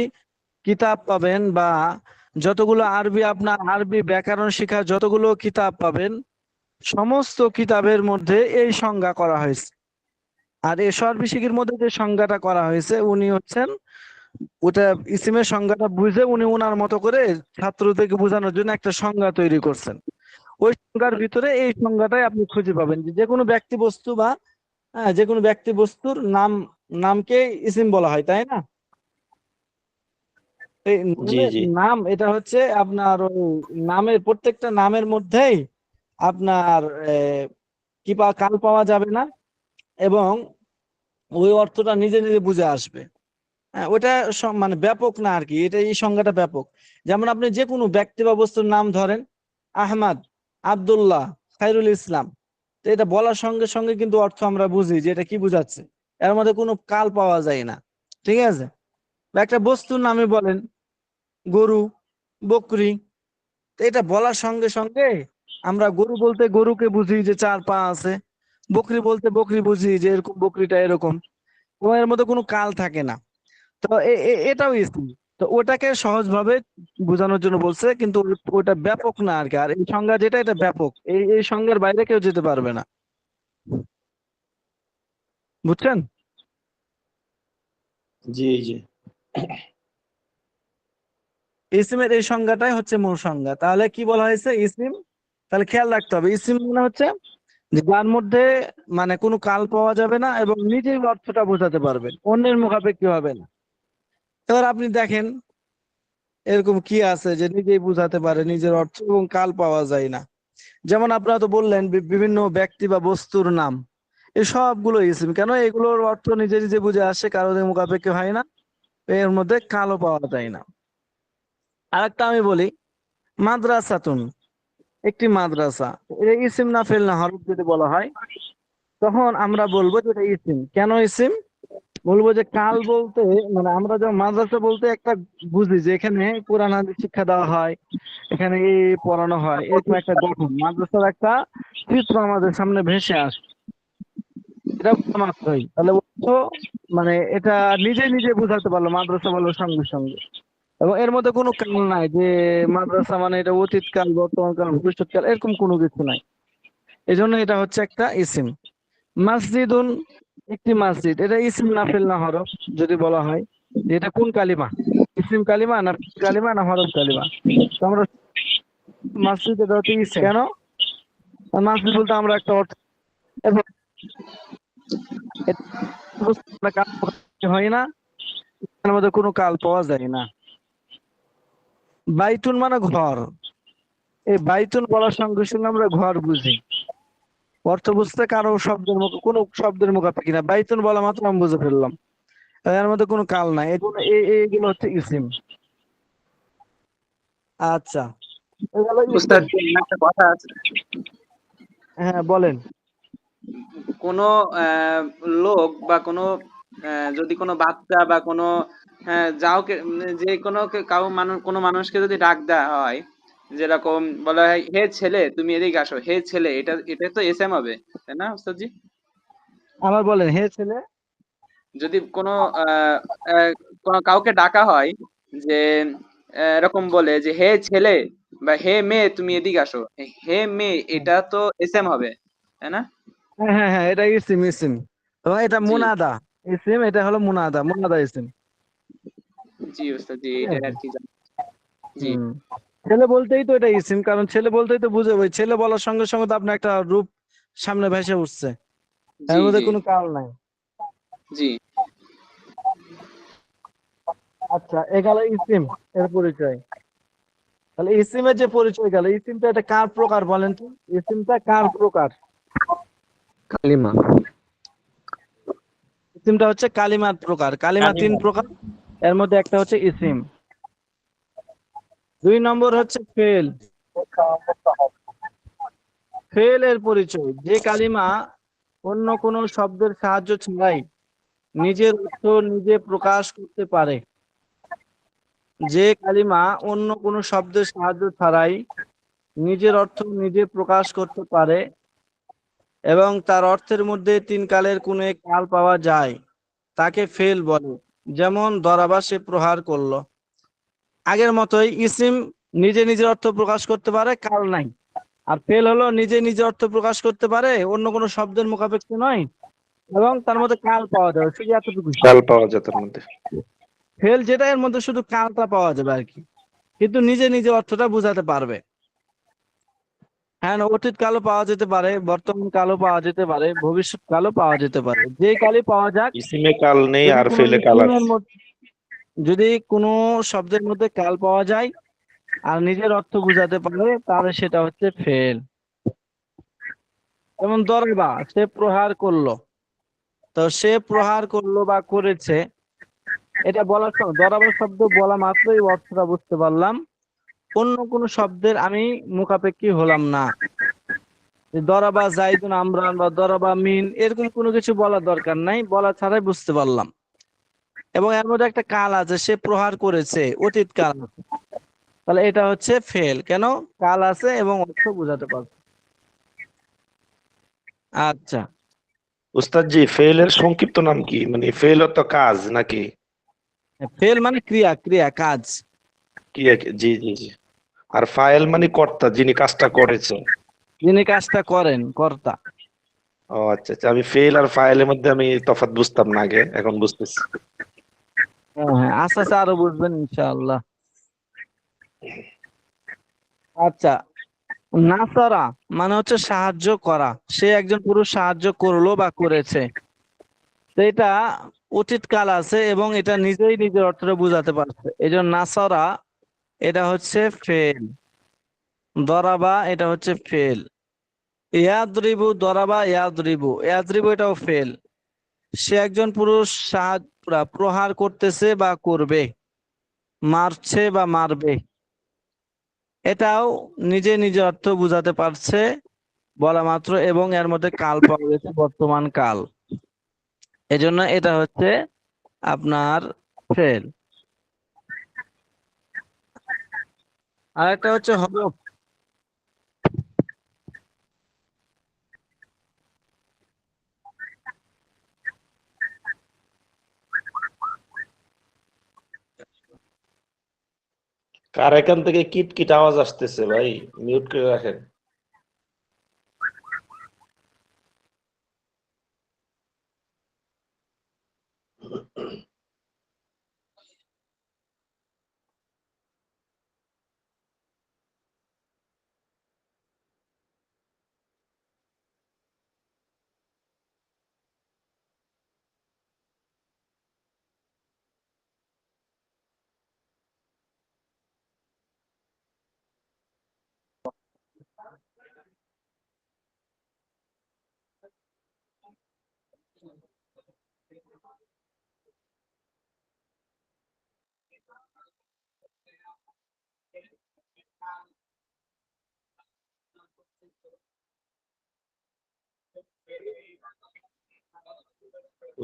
কিতাব পাবেন বা যতগুলো আরবি, আপনার আরবি ব্যাকরণ শিক্ষা যতগুলো কিতাব পাবেন, সমস্ত কিতাবের মধ্যে এই সংজ্ঞা করা হয়েছে। আর এই আরবি শিখির মধ্যে যে সংজ্ঞাটা করা হয়েছে, উনি হচ্ছেন ওটা ইসিমের সংজ্ঞাটা বুঝে উনি ওনার মতো করে ছাত্রদেরকে বোঝানোর জন্য একটা সংজ্ঞা তৈরি করছেন। ওই সংজ্ঞার ভিতরে এই সংজ্ঞাটাই আপনি খুঁজে পাবেন, যে যে কোনো ব্যক্তি বস্তু বা যে কোনো ব্যক্তি বস্তুর নামকে ইসিম বলা হয়, তাই না? এই জি জি নাম, এটা হচ্ছে আপনার ওই নামের, প্রত্যেকটা নামের মধ্যেই আপনার কাল পাওয়া যাবে না, এবং ওই অর্থটা নিজে নিজে বুঝে আসবে। হ্যাঁ, ওটা মানে ব্যাপক না আর কি, এটা এই সংজ্ঞাটা ব্যাপক। যেমন আপনি যে কোনো ব্যক্তি বা বস্তুর নাম ধরেন, আহমদ, আব্দুল্লাহ, খায়রুল ইসলাম, তো এটা বলার সঙ্গে সঙ্গে কিন্তু অর্থ আমরা বুঝি যে এটা কি বুঝাচ্ছে, এর মধ্যে কোনো কাল পাওয়া যায় না, ঠিক আছে? বা একটা বস্তুর নামে বলেন গরু, বকরি, তো এটা বলার সঙ্গে সঙ্গে আমরা গরু বলতে গরুকে বুঝি যে 4 পা আছে, বকরি বলতে বকরি বুঝি যে এরকম, বকরিটা এরকম, এবং এর মধ্যে কোনো কাল থাকে না। তো এটাও ইসলাম। তো ওটাকে সহজভাবে বোঝানোর জন্য বলছে, কিন্তু ওটা ব্যাপক না আর কি। আর এই সংজ্ঞা যেটা, এটা ব্যাপক, এই সংজ্ঞার বাইরে কেউ যেতে পারবে না, বুঝছেন? জি জি ইসিমের এই সংজ্ঞাটাই হচ্ছে মূল সংজ্ঞা। তাহলে কি বলা হয়েছে? ইসিম। তাহলে খেয়াল রাখতে হবে, ইসিম মানে হচ্ছে যে যার মধ্যে মানে কোনো কাল পাওয়া যাবে না এবং নিজেই অর্থটা বোঝাতে পারবেন, অন্যের মুখাপেক্ষি হবে না। এবার আপনি দেখেন এরকম কি আছে যে নিজেই বুঝাতে পারে নিজের অর্থ এবং কাল পাওয়া যায় না। যেমন আপনারা তো বললেন বিভিন্ন ব্যক্তি বা বস্তুর নাম, এই সবগুলো ইসিম। কেন? এগুলোর অর্থ নিজে নিজে বুঝে আসে, কারোর মুখাপেক্ষি হয় না, এর মধ্যে কালও পাওয়া যায় না। আর একটা আমি বলি, মাদ্রাসাতুন, একটি মাদ্রাসা, এটা ইসিম না ফেল না হরফ যদি বলা হয়, তখন আমরা বলবো যে এটা ইসিম। কেন ইসিম? বলবো যে কাল বলতে, মানে আমরা যখন মাদ্রাসা বলতে একটা বুঝি যে এখানে কোরআন হাদিস শিক্ষা দেওয়া হয়, এখানে এই পড়ানো হয়, এরকম একটা গঠন, মাদ্রাসার একটা চিত্র আমাদের সামনে ভেসে আসে, এটা বোঝা মাত্রই তাহলে বলছো মানে এটা নিজে নিজে বুঝাতে পারলো মাদ্রাসা বলার সঙ্গে সঙ্গে। এবং এর মধ্যে কোনো কাল নাই যে মাদ্রাসা মানে এটা অতীত কাল, বর্তমান কাল, ভবিষ্যৎ কাল, এরকম কোনো কিছু নাই। এই জন্য এটা হচ্ছে একটা ইসিম। মসজিদুন, একটি মসজিদ, এটা ইসিম না ফেল না হরফ যদি বলা হয় যে এটা কোন কালিমা, ইসিম কালিমা না ফেল কালিমা না হরফ কালিমা, তো আমরা মসজিদ, এটা হচ্ছে ইসিম। কেন? আর মসজিদ বলতে আমরা একটা অর্থ, এবং এটা বুঝতে আমরা কাল হয় না, এর মধ্যে কোনো কাল পাওয়া যায় না। বাইতুন মানে ঘর, এই বাইতুন বলার সঙ্গে সঙ্গে আমরা ঘর বুঝি, অর্থ বুঝতে কারো শব্দের মুখ কোনো শব্দের মুখাপেক্ষি না, বাইতুন বলা মাত্র আমি বুঝে ফেললাম, এর মধ্যে কোনো কাল নাই, এগুলো এইগুলো হচ্ছে ইসিম। আচ্ছা, এগুলো উস্তাদ ইসিম। জি, একটা কথা আছে। হ্যাঁ বলেন। কোনো আহ, লোক বা কোনো যদি কোনো বাচ্চা বা কোনো যাওকে যে কোনো কোনো মানুষকে যদি ডাক দেওয়া হয়, যেরকম বলা হয় হে ছেলে তুমি এদিকে আসো, হে ছেলে, এটা এটা তো এসএম হবে, তাই না উস্তাদ জি? আবার বলেন, হে ছেলে। যদি কোনো আহ, আহ, কোনো কাউকে ডাকা হয় যে এরকম বলে যে হে ছেলে বা হে মেয়ে তুমি এদিকে আসো, হে মেয়ে, এটা তো এসএম হবে, তাই না? হ্যাঁ হ্যাঁ হ্যাঁ, এটা ইসিম ইসিম, এবং এটা জি মুনাদা। ইসিম, এটা হলো মুনাদা, মুনাদা ইসিম। জি উস্তাদ জি, ঠিক এটাই আছে। আর কি জি হুম। ছেলে বলতেই তো এটা ইসিম, কারণ ছেলে বলতেই তো বুঝে, ওই ছেলে বলার সঙ্গে সঙ্গে তো আপনার একটা রূপ সামনে ভেসে উঠছে, এর জি মধ্যে জি কোনো কাল নাই। জি আচ্ছা, এ গেল ইসিম এর পরিচয়। তাহলে ইসিমের যে পরিচয় গেল, ইসিমটা এটা কার প্রকার বলেন তো? ইসিমটা কার প্রকার? কালিমা। ইসিমটা হচ্ছে কালিমার প্রকার। কালিমা তিন কালিমা। প্রকার, এর মধ্যে একটা হচ্ছে ইসিম। 2 নম্বর হচ্ছে ফেল। ফেল এর পরিচয়, যে কালিমা অন্য কোনো শব্দের সাহায্য ছাড়াই নিজের অর্থ নিজে প্রকাশ করতে পারে। যে কালিমা অন্য কোনো শব্দের সাহায্য ছাড়াই নিজের অর্থ নিজে প্রকাশ করতে পারে এবং তার অর্থের মধ্যে 3 কালের কোনো এক কাল পাওয়া যায়, তাকে ফেল বলে। যেমন দরাবা, সে প্রহার করলো। আগের মতোই ইসিম নিজে নিজের অর্থ প্রকাশ করতে পারে, কাল নাই। আর ফেল হলো নিজে নিজে অর্থ প্রকাশ করতে পারে, অন্য কোনো শব্দের মুখাপেক্ষি নয়, এবং তার মধ্যে কাল পাওয়া যাবে, শুধু এতটুকু। কাল পাওয়া যায় তার মধ্যে। ফেল যেটা, এর মধ্যে শুধু কালটা পাওয়া যাবে আর কি, কিন্তু নিজে নিজে অর্থটা বোঝাতে পারবে। হ্যাঁ, অতীত কালও পাওয়া যেতে পারে, বর্তমান কালও পাওয়া যেতে পারে, ভবিষ্যৎ কালও পাওয়া যেতে পারে, যে কালই পাওয়া যাক। ইসিমে কাল নেই যদি আর কোনো ফেলে কাল ইসিমের আছে। মধ্যে, যদি কোনো শব্দের মধ্যে কাল পাওয়া যায় আর নিজের অর্থ বোঝাতে পারে, তাহলে সেটা হচ্ছে ফেল। যেমন দরবা, সে প্রহার করলো, তো সে প্রহার করলো বা করেছে, এটা বলার সময় দরাবা শব্দ বলা মাত্রই অর্থটা বুঝতে পারলাম, অন্য কোনো শব্দের আমি মুখাপেক্ষী হলাম না। যে দরাবা জাইদুন আমরান বা দরাবা মিন, এরকম কোনো কিছু বলার দরকার নাই, বলা ছাড়াই বুঝতে পারলাম। এবং এর মধ্যে একটা কাল আছে, সে প্রহার করেছে, অতীত কাল আছে। তাহলে এটা হচ্ছে ফেল, কেন? কাল আছে এবং অর্থ বোঝাতে পারছে। আচ্ছা, উস্তাদ জি, ফেলের সংক্ষিপ্ত নাম কি? মানে ফেল অর্থ কাজ নাকি? ফেল মানে ক্রিয়া, ক্রিয়া কাজ। কি জি জি জি। আর ফাইল মানে কর্তা, যিনি কাজটা করেছে। যিনি কাজটা করেন, কর্তা। ও আচ্ছা আচ্ছা, আমি ফেল আর ফাইলের মধ্যে আমি তফাৎ বুঝতাম না আগে, এখন বুঝতেছি। হ্যাঁ হ্যাঁ, আস্তে আস্তে আরো বুঝবেন ইনশাআল্লাহ। আচ্ছা, নাসারা মানে হচ্ছে সাহায্য করা, সে একজন পুরুষ সাহায্য করলো বা করেছে, তো এটা অতীত কাল আছে এবং এটা নিজেই নিজের অর্থটা বুঝাতে পারছে, এই জন্য নাসারা এটা হচ্ছে ফেল। দরাবা এটা হচ্ছে ফেল। ইয়াদ্রিবু, দরাবা ইয়াদ্রিবু, ইয়াদ্রিবু এটাও ফেল। সে একজন পুরুষ প্রহার করতেছে বা করবে, মারছে বা মারবে, এটাও নিজে নিজে অর্থ বুঝাতে পারছে বলা মাত্র, এবং এর মধ্যে কাল পাওয়া গেছে, বর্তমান কাল। এজন্য এটা হচ্ছে আপনার ফেল। আর একটা হচ্ছে হরফ। কার এখান থেকে কিট কিট আওয়াজ আসতেছে ভাই? মিউট করে রাখেন।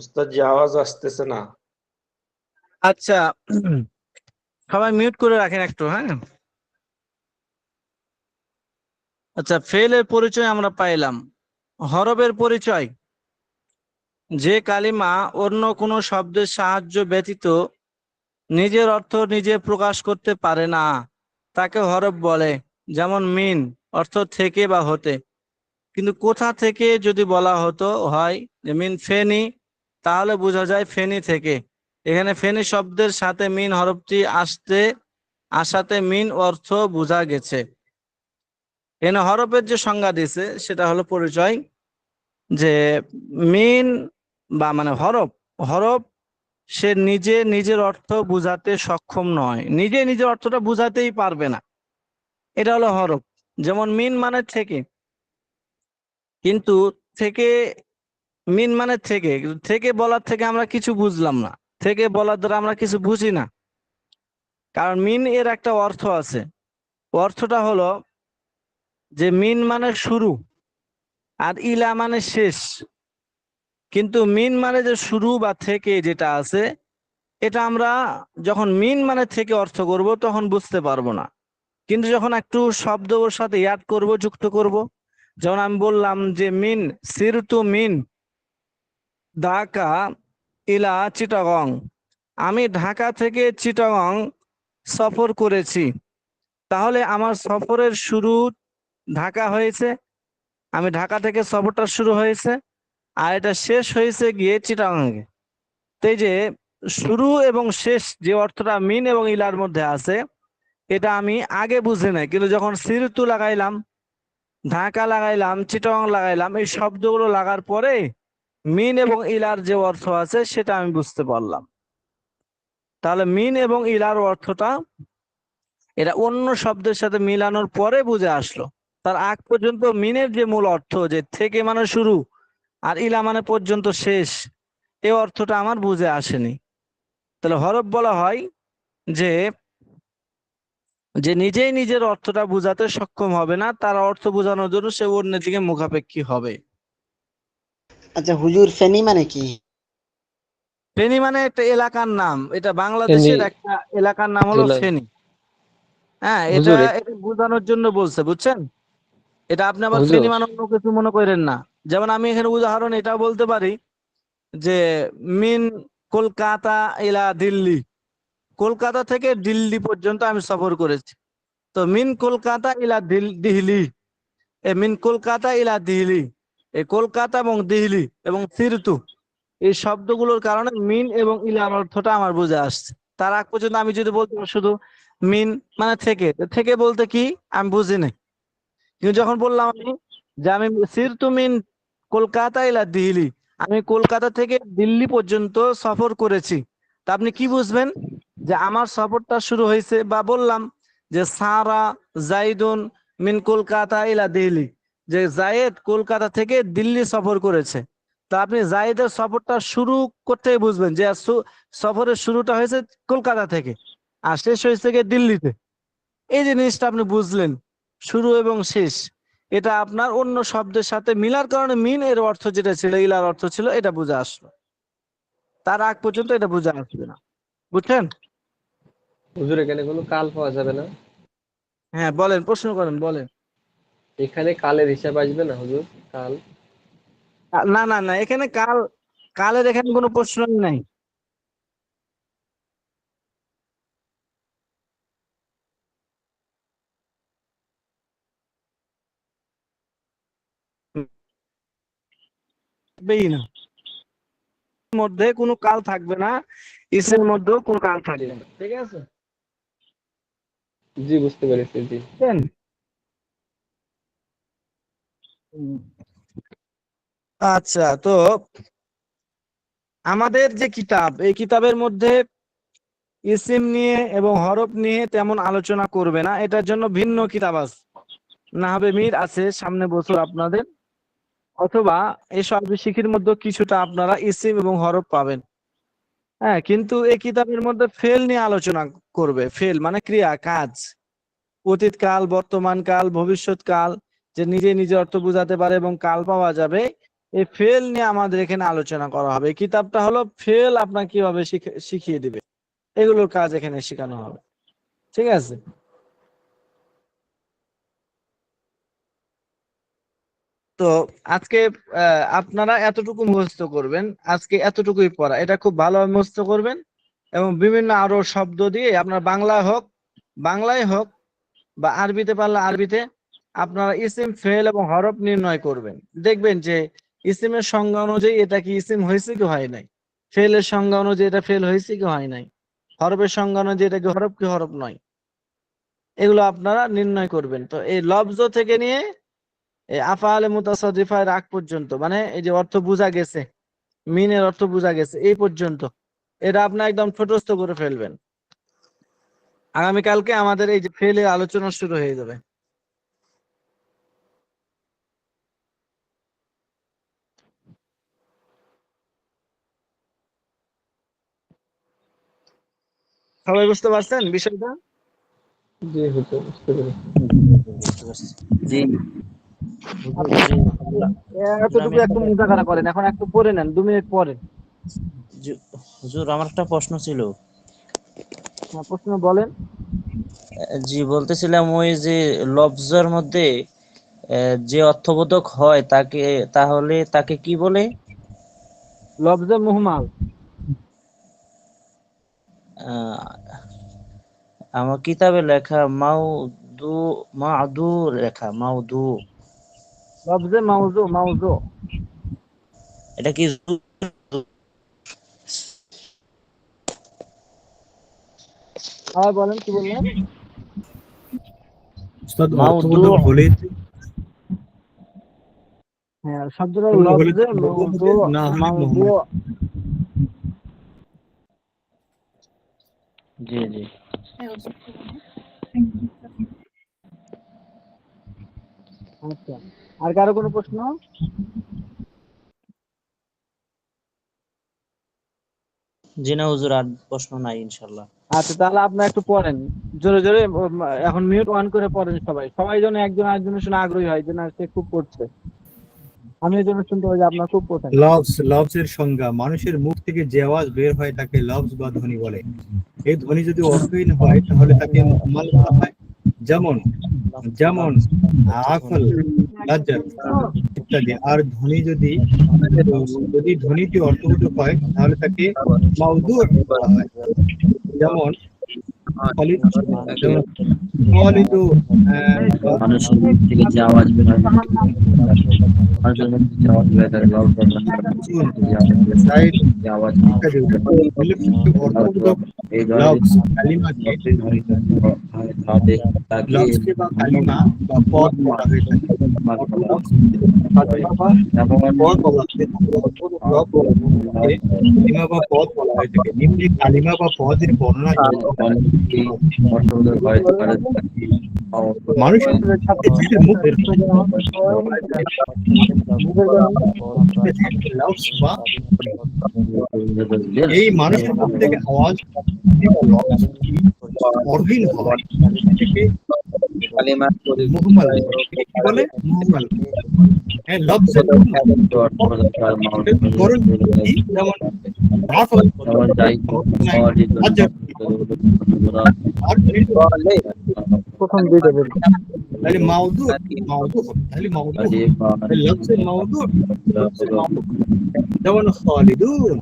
উস্তাদ জি, আওয়াজ আসতেছে না। আচ্ছা, সবাই মিউট করে রাখেন একটু, হ্যাঁ। আচ্ছা, ফেলের পরিচয় আমরা পাইলাম। হরফের পরিচয়, যে কালিমা অন্য কোনো শব্দের সাহায্য ব্যতীত নিজের অর্থ নিজে প্রকাশ করতে পারে না তাকে হরফ বলে। যেমন মিন অর্থ থেকে বা হতে, কিন্তু কোথা থেকে যদি বলা হতো হয় যে মিন ফেনি, তাহলে বোঝা যায় ফেনি থেকে। এখানে ফেনি শব্দের সাথে মিন হরফটি আসাতে মিন অর্থ বোঝা গেছে। এখানে হরফের যে সংজ্ঞা দিছে সেটা হলো পরিচয়, যে মিন বা মানে হরফ, হরফ সে নিজে নিজের অর্থ বুঝাতে সক্ষম নয়, নিজে নিজের অর্থটা বুঝাতেই পারবে না, এটা হলো হরফ। যেমন মিন মানে থেকে, কিন্তু থেকে, মিন মানে থেকে, কিন্তু থেকে বলার থেকে আমরা কিছু বুঝলাম না, থেকে বলার দ্বারা আমরা কিছু বুঝি না। কারণ মিন এর একটা অর্থ আছে, অর্থটা হলো যে মিন মানে শুরু আর ইলা মানে শেষ। কিন্তু মিন মানে যে শুরু বা থেকে যেটা আছে, এটা আমরা যখন মিন মানে থেকে অর্থ করব তখন বুঝতে পারবো না। কিন্তু যখন একটু শব্দ ওর সাথে অ্যাড করব, যুক্ত করব, যেমন আমি বললাম যে মিন সিরতু মিন ঢাকা ইলা চিটাগং, আমি ঢাকা থেকে চিটাগং সফর করেছি। তাহলে আমার সফরের শুরু ঢাকা হয়েছে, আমি ঢাকা থেকে সফরটা শুরু হয়েছে, আর এটা শেষ হয়েছে গিয়ে চিটাগংয়ে। তো এই যে শুরু এবং শেষ যে অর্থটা মিন এবং ইলার মধ্যে আছে, এটা আমি আগে বুঝি নাই, কিন্তু যখন সিরতু লাগাইলাম, ঢাকা লাগাইলাম, চিটাগং লাগাইলাম, এই শব্দগুলো লাগার পরে মিন এবং ইলার যে অর্থ আছে সেটা আমি বুঝতে পারলাম। তাহলে মিন এবং ইলার অর্থটা এটা অন্য শব্দের সাথে মিলানোর পরে বুঝে আসলো। তার আগ পর্যন্ত মিনের যে মূল অর্থ, যে থেকে মানে শুরু আর ইলা মানে পর্যন্ত শেষ, এই অর্থটা আমার বুঝে আসেনি। তাহলে হরফ বলা হয় যে যে নিজেই নিজের অর্থটা বুঝাতে সক্ষম হবে না, তার অর্থ বোঝানোর জন্য সে অন্যের দিকে মুখাপেক্ষী হবে। আচ্ছা হুজুর, ফেনী মানে কি? ফেনী মানে একটা এলাকার নাম, এটা ফেনী বাংলাদেশের একটা এলাকার নাম হলো জেলায়। ফেনী। হ্যাঁ, এটা হুজুর এটা বোঝানোর জন্য বলছে, বুঝছেন? এটা আপনি আবার ফেনী হুজুর মানে অন্য কিছু মনে করেন না। যেমন আমি এখানে উদাহরণ এটা বলতে পারি যে মিন কলকাতা ইলা দিল্লি, কলকাতা থেকে দিল্লি পর্যন্ত আমি সফর করেছি। তো মিন কলকাতা ইলা দিল্লি, মিন কলকাতা ইলা দিল্লি, এই কলকাতা এবং দিল্লি এবং সিরতু, এই শব্দগুলোর কারণে মিন এবং ইলার অর্থটা আমার বুঝে আসছে। তার আগ পর্যন্ত আমি যদি বলতে শুধু মিন মানে থেকে, থেকে বলতে কি আমি বুঝি নাই। কিন্তু যখন বললাম আমি যে আমি সিরতু মিন কলকাতা ইলা দিল্লি, আমি কলকাতা থেকে দিল্লি পর্যন্ত সফর করেছি, তা আপনি কি বুঝবেন? যে আমার সফরটা শুরু হয়েছে। বা বললাম যে সারা জাইদুন মিন কলকাতা ইলা দিল্লি, যে জায়েদ কলকাতা থেকে দিল্লি সফর করেছে, তা আপনি জায়েদের সফরটা শুরু করতেই বুঝবেন যে সফরের শুরুটা হয়েছে কলকাতা থেকে আর শেষ হয়েছে গিয়ে দিল্লিতে। এই যে জিনিসটা আপনি বুঝলেন, শুরু এবং শেষ, এটা আপনার অন্য শব্দের সাথে মিলার কারণে মিন এর অর্থ যেটা ছিল, ইলার অর্থ ছিল, এটা বুঝে আসলো। তার আগ পর্যন্ত এটা বুঝে আসবে না, বুঝছেন? হুজুর এখানে কোনো কাল পাওয়া যাবে না? হ্যাঁ বলেন, প্রশ্ন করেন, বলেন। এখানে কালের হিসাব আসবে না হুজুর? কাল না না না, এখানে কালের এখানে কোনো প্রশ্নই নাই। থাকবেই না, মধ্যে কোনো কাল থাকবে না, ইসের মধ্যেও কোনো কাল থাকবে না, ঠিক আছে? জি, বুঝতে পেরেছি। জি বুঝছেন? হুম। আচ্ছা, তো আমাদের যে কিতাব, এই কিতাবের মধ্যে ইসিম নিয়ে এবং হরফ নিয়ে তেমন আলোচনা করবে না, এটার জন্য ভিন্ন কিতাব আছে। নাহবে মির আছে সামনে বছর আপনাদের, অথবা এই সর্বশিক্ষির মধ্যে কিছুটা আপনারা ইসিম এবং হরফ পাবেন। হ্যাঁ, কিন্তু এই কিতাবের মধ্যে ফেল নিয়ে আলোচনা করবে। ফেল মানে ক্রিয়া, কাজ, অতীত কাল, বর্তমান কাল, ভবিষ্যৎ কাল, যে নিজে নিজে অর্থ বোঝাতে পারে এবং কাল পাওয়া যাবে। এই ফেল নিয়ে আমাদের এখানে আলোচনা করা হবে। এই কিতাবটা হলো ফেল আপনাকে কিভাবে শিখিয়ে দিবে, এগুলোর কাজ এখানে শেখানো হবে। ঠিক আছে? তো আজকে আপনারা এতটুকু মুখস্থ করবেন, আজকে এতটুকুই পড়া, এটা খুব ভালোভাবে মুখস্থ করবেন এবং বিভিন্ন আরো শব্দ দিয়ে আপনার বাংলায় হোক বা আরবিতে পারলে আরবিতে আপনারা ইসিম, ফেল এবং হরফ নির্ণয় করবেন। দেখবেন যে ইসিমের সংজ্ঞা অনুযায়ী এটা কি ইসিম হয়েছে কি হয় নাই, ফেলের সংজ্ঞা অনুযায়ী এটা ফেল হয়েছে কি হয় নাই, হরফের সংজ্ঞা অনুযায়ী এটা কি হরফ নয়, এগুলো আপনারা নির্ণয় করবেন। তো এই লফজ থেকে নিয়ে এই আফআলে মুতাসাররিফার আগ পর্যন্ত, মানে এই যে অর্থ বোঝা গেছে, মিনের অর্থ বোঝা গেছে এই পর্যন্ত, এটা আপনার একদম ঠোঁটস্থ করে ফেলবেন। আগামীকালকে আমাদের এই যে ফেলের আলোচনা শুরু হয়ে যাবে। সবাই বুঝতে পারছেন বিষয়টা? জি হুজুর, বুঝতে পেরেছি। জি এতটুকু একটু মুজাকারা করেন, এখন একটু পড়ে নেন, 2 মিনিট পরে। হুজুর, আমার একটা প্রশ্ন ছিল। প্রশ্ন বলেন। জি, বলতেছিলাম ওই যে লফজের মধ্যে যে অর্থবোধক হয় তাহলে তাকে কি বলে? লফজে মুহমাল। আমার কিতাবে লেখা মাউদু লেখা মাউদু। লফজে মাউজু। এটা কি? আর বলেন, কি বললেন? মাউদু হ্যাঁ, শব্দটা লফজে মাউজু। জি জি। আচ্ছা, আর কারো কোনো প্রশ্ন? জি না হুজুর, আর প্রশ্ন নাই ইনশাল্লাহ। আচ্ছা, তাহলে আপনারা একটু পড়েন জোরে জোরে। এখন মিউট অন করে পড়েন সবাই যেন একজন আরেকজনের শুনে আগ্রহী হয় যে না, সে খুব পড়ছে। আমি এই জন্য শুনতে পাই যে আপনার খুব পড়েন। লফজের সংজ্ঞা: মানুষের মুখ থেকে যে আওয়াজ বের হয় তাকে লফজ বা ধ্বনি বলে। এই ধ্বনি যদি অর্থহীন হয় তাহলে তাকে মুহম্মাল বলা হয়। যেমন আকল, লাজ্জাত ইত্যাদি। আর যদি ধ্বনিটি অর্থবোধক হয় তাহলে তাকে মাউদু বলা হয়। যেমন মানুষের মুখ থেকে যে আওয়াজ বের হয়, মানুষের মুখ থেকে যে আওয়াজ বের হয় তাকে লফজ বা ধ্বনি বলা হয়। যে আওয়াজ এই ধরনের তাকে কালিমা বা পদ বলা হয়ে থাকে। কালিমা বা পদ বলা হয়ে থাকে। নিম্নে কালিমা বা পদের বর্ণনা মানুষের মুখ এই মানুষের মুখ থেকে আওয়াজ অর্ধীন হয় থেকে মুহম্মাল বলে। মুহম্মাল হ্যাঁ, লফজে প্রথম দুইটা বলি। তাহলে মাউদু তাহলে মাউদু লফজে মাউদু যেমন খালিদুন,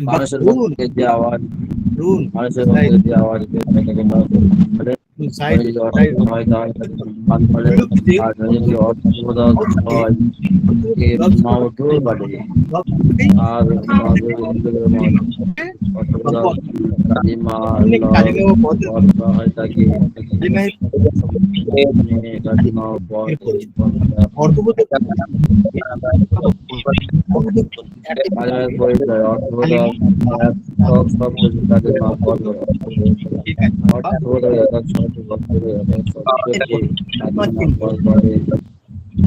মানুষের মুখ থেকে যে আওয়াজ মানুষের মুখ থেকে যে আওয়াজ বের হয় তাকে মাউদু বলে। যদি অর্থ হয় তাহলে তাকে মুহম্মাল বলে। আর যদি অর্থবোধক হয় তাকে মাউদু বলে। আর অর্থবোধক কালিমা হয় তাকে কালিমা অর্থবোধক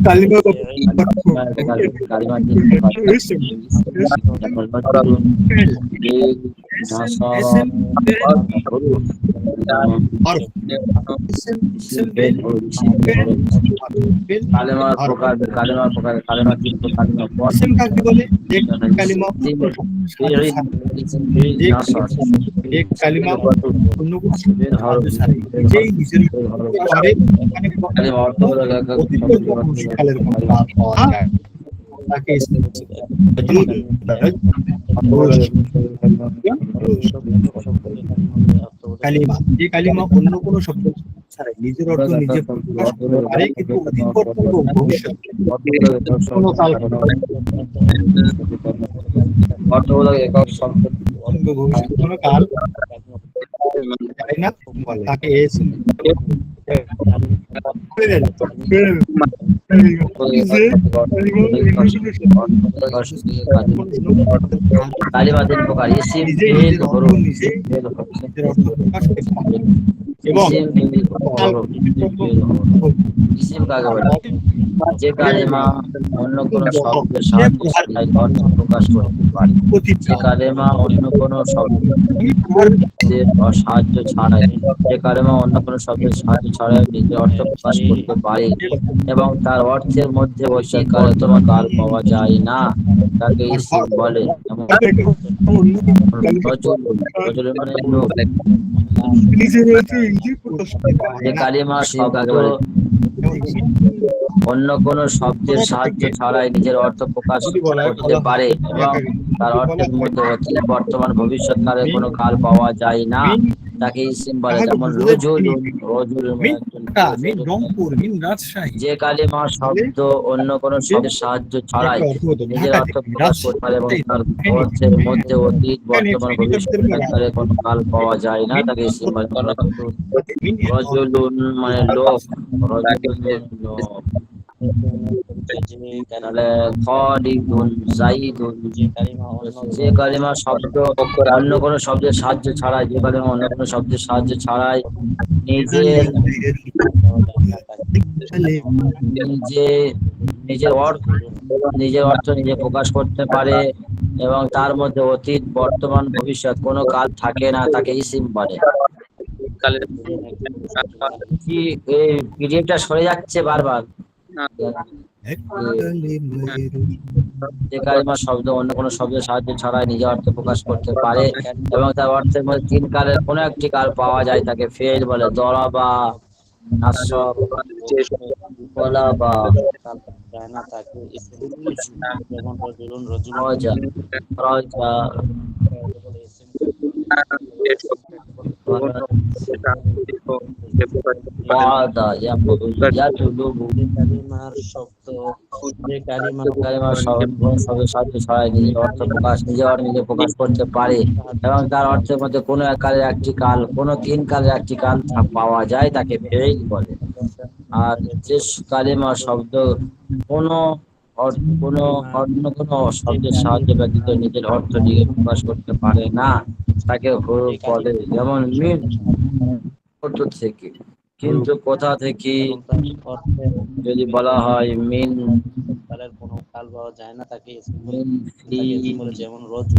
কালিমা বা কালিমা তিন প্রকার। ইসম যেমন রজুলুন, ফেল লিল, নাসারা, ইসম ফেল হরুফ। যেমন হরফ ইসম ইসিম ইসম ফেল ফেল ও ইসিম ফেল হরফ। ফেল কালেমার হরফ প্রকার, কালেমার প্রকার, কালেমা তিন প্রকার, কালেমা পদ, ইসম কাকে বলে? যে কালিমা ইসিম সাহায্য ফিল, ছাড়া ইসিম ফিল, যে নাসার, যে কালিমা সিফাতুন, অন্য কোনো ফিল সাহায্য হরফ, ছাড়াই ফিল নিজেই হরফ, নিজের ফিল হরফ। করে মানে কালিমা অর্থ হলো একক অতীত শব্দ কোনো অর্থ কালের কোনো কালিমা কাজ পাওয়া যায় তাকে ইসম কালিমা যে কালিমা অন্য কোনো শব্দ ছাড়াই নিজের অর্থ নিজে প্রকাশ করতে পারে কিন্তু অতীত বর্তমান এবং ভবিষ্যৎ কোনো কাল অর্থ হলো একক শব্দ কিংবা ভবিষ্যৎ কোনো কাল যায় না বলে তাকে ইসম কালিমা তিন প্রকার। ইসিম নিজে ফিল নিজের অর্থ হরফ। নিজে ফিল হরফ। নিজের অর্থ প্রকাশ করতে পারে এবং ইসিম ফিল হরফ। ফিল হরফ। ইসিম কাকে বলে? যে কালেমা অন্য কোনো শব্দের সাহায্যে ছাড়াই অর্থ প্রকাশ করতে পারে। যে কালেমা অন্য কোনো শব্দের সাহায্য ছাড়াই, যে কালেমা অন্য কোনো শব্দের সাহায্য ছাড়াই নিজের অর্থ প্রকাশ করতে পারে এবং তার অর্থের মধ্যে বৈশাখার অথবা কাল পাওয়া যায় না, তাকে ইসিম বলে। যেমন রজুলুন, রজুলুন মানে লোক। নিজের অর্থ নিজে প্রকাশ করতে পারে যে না কালিমা শব্দ অন্য কোনো শব্দের সাহায্য ছাড়াই নিজের অর্থ প্রকাশ করতে পারে এবং তার অর্থের মধ্যে অতীত বর্তমান ভবিষ্যৎ কালের কোনো কাল পাওয়া যায় না, তাকে ইসিম বলে। যেমন রজুলুন, রজুলুন মানে একজন মিন রংপুর মিন রাজশাহী যে কালিমা শব্দ অন্য কোনো শব্দের সাহায্য ছাড়াই নিজের অর্থ প্রকাশ করতে পারে এবং তার অর্থের মধ্যে অতীত বর্তমান ভবিষ্যৎ কালের কোনো কাল পাওয়া যায় না, তাকে ইসিম বলে। রজুলুন মানে লোক, রজুলুন মানে লোক। তাহলে খালিদুন, যাইদুন। যে কালিমা শব্দ অন্য কোনো শব্দের সাহায্য ছাড়াই, যে কালিমা অন্য কোনো শব্দের সাহায্য ছাড়াই নিজের নিজে নিজের অর্থ নিজে প্রকাশ করতে পারে এবং তার মধ্যে অতীত বর্তমান ভবিষ্যৎ কোনো কাল থাকে না, তাকে ইসিম বলে। কি এই পিডিএফটা সরে যাচ্ছে বারবার। যে কালিমা শব্দ অন্য কোনো শব্দের সাহায্য ছাড়াই নিজের অর্থ প্রকাশ করতে পারে এবং তার অর্থের মধ্যে তিন কালের কোনো একটি কাল পাওয়া যায়, তাকে ফেল বলে। দরাবা, নাসব, কলাবা, রজা, রজা, ওয়াদা, ইয়াতুলুবু। কালিমা শব্দের সাহায্য ছাড়াই নিজের অর্থ নিজে প্রকাশ করতে পারে এবং তার অর্থের মধ্যে কোনো এক কালের একটি কাল, কোনো তিন কালের একটি কাল পাওয়া যায়, তাকে ফেল বলে। আর যে কালিমা শব্দ কোনো অন্য কোনো শব্দের সাহায্য ব্যতীত নিজের অর্থ নিজে প্রকাশ করতে পারে না, তাকে হরফ বলে। যেমন মিন অর্থ থেকে, কিন্তু কোথা থেকে যদি বলা হয় মিন মিন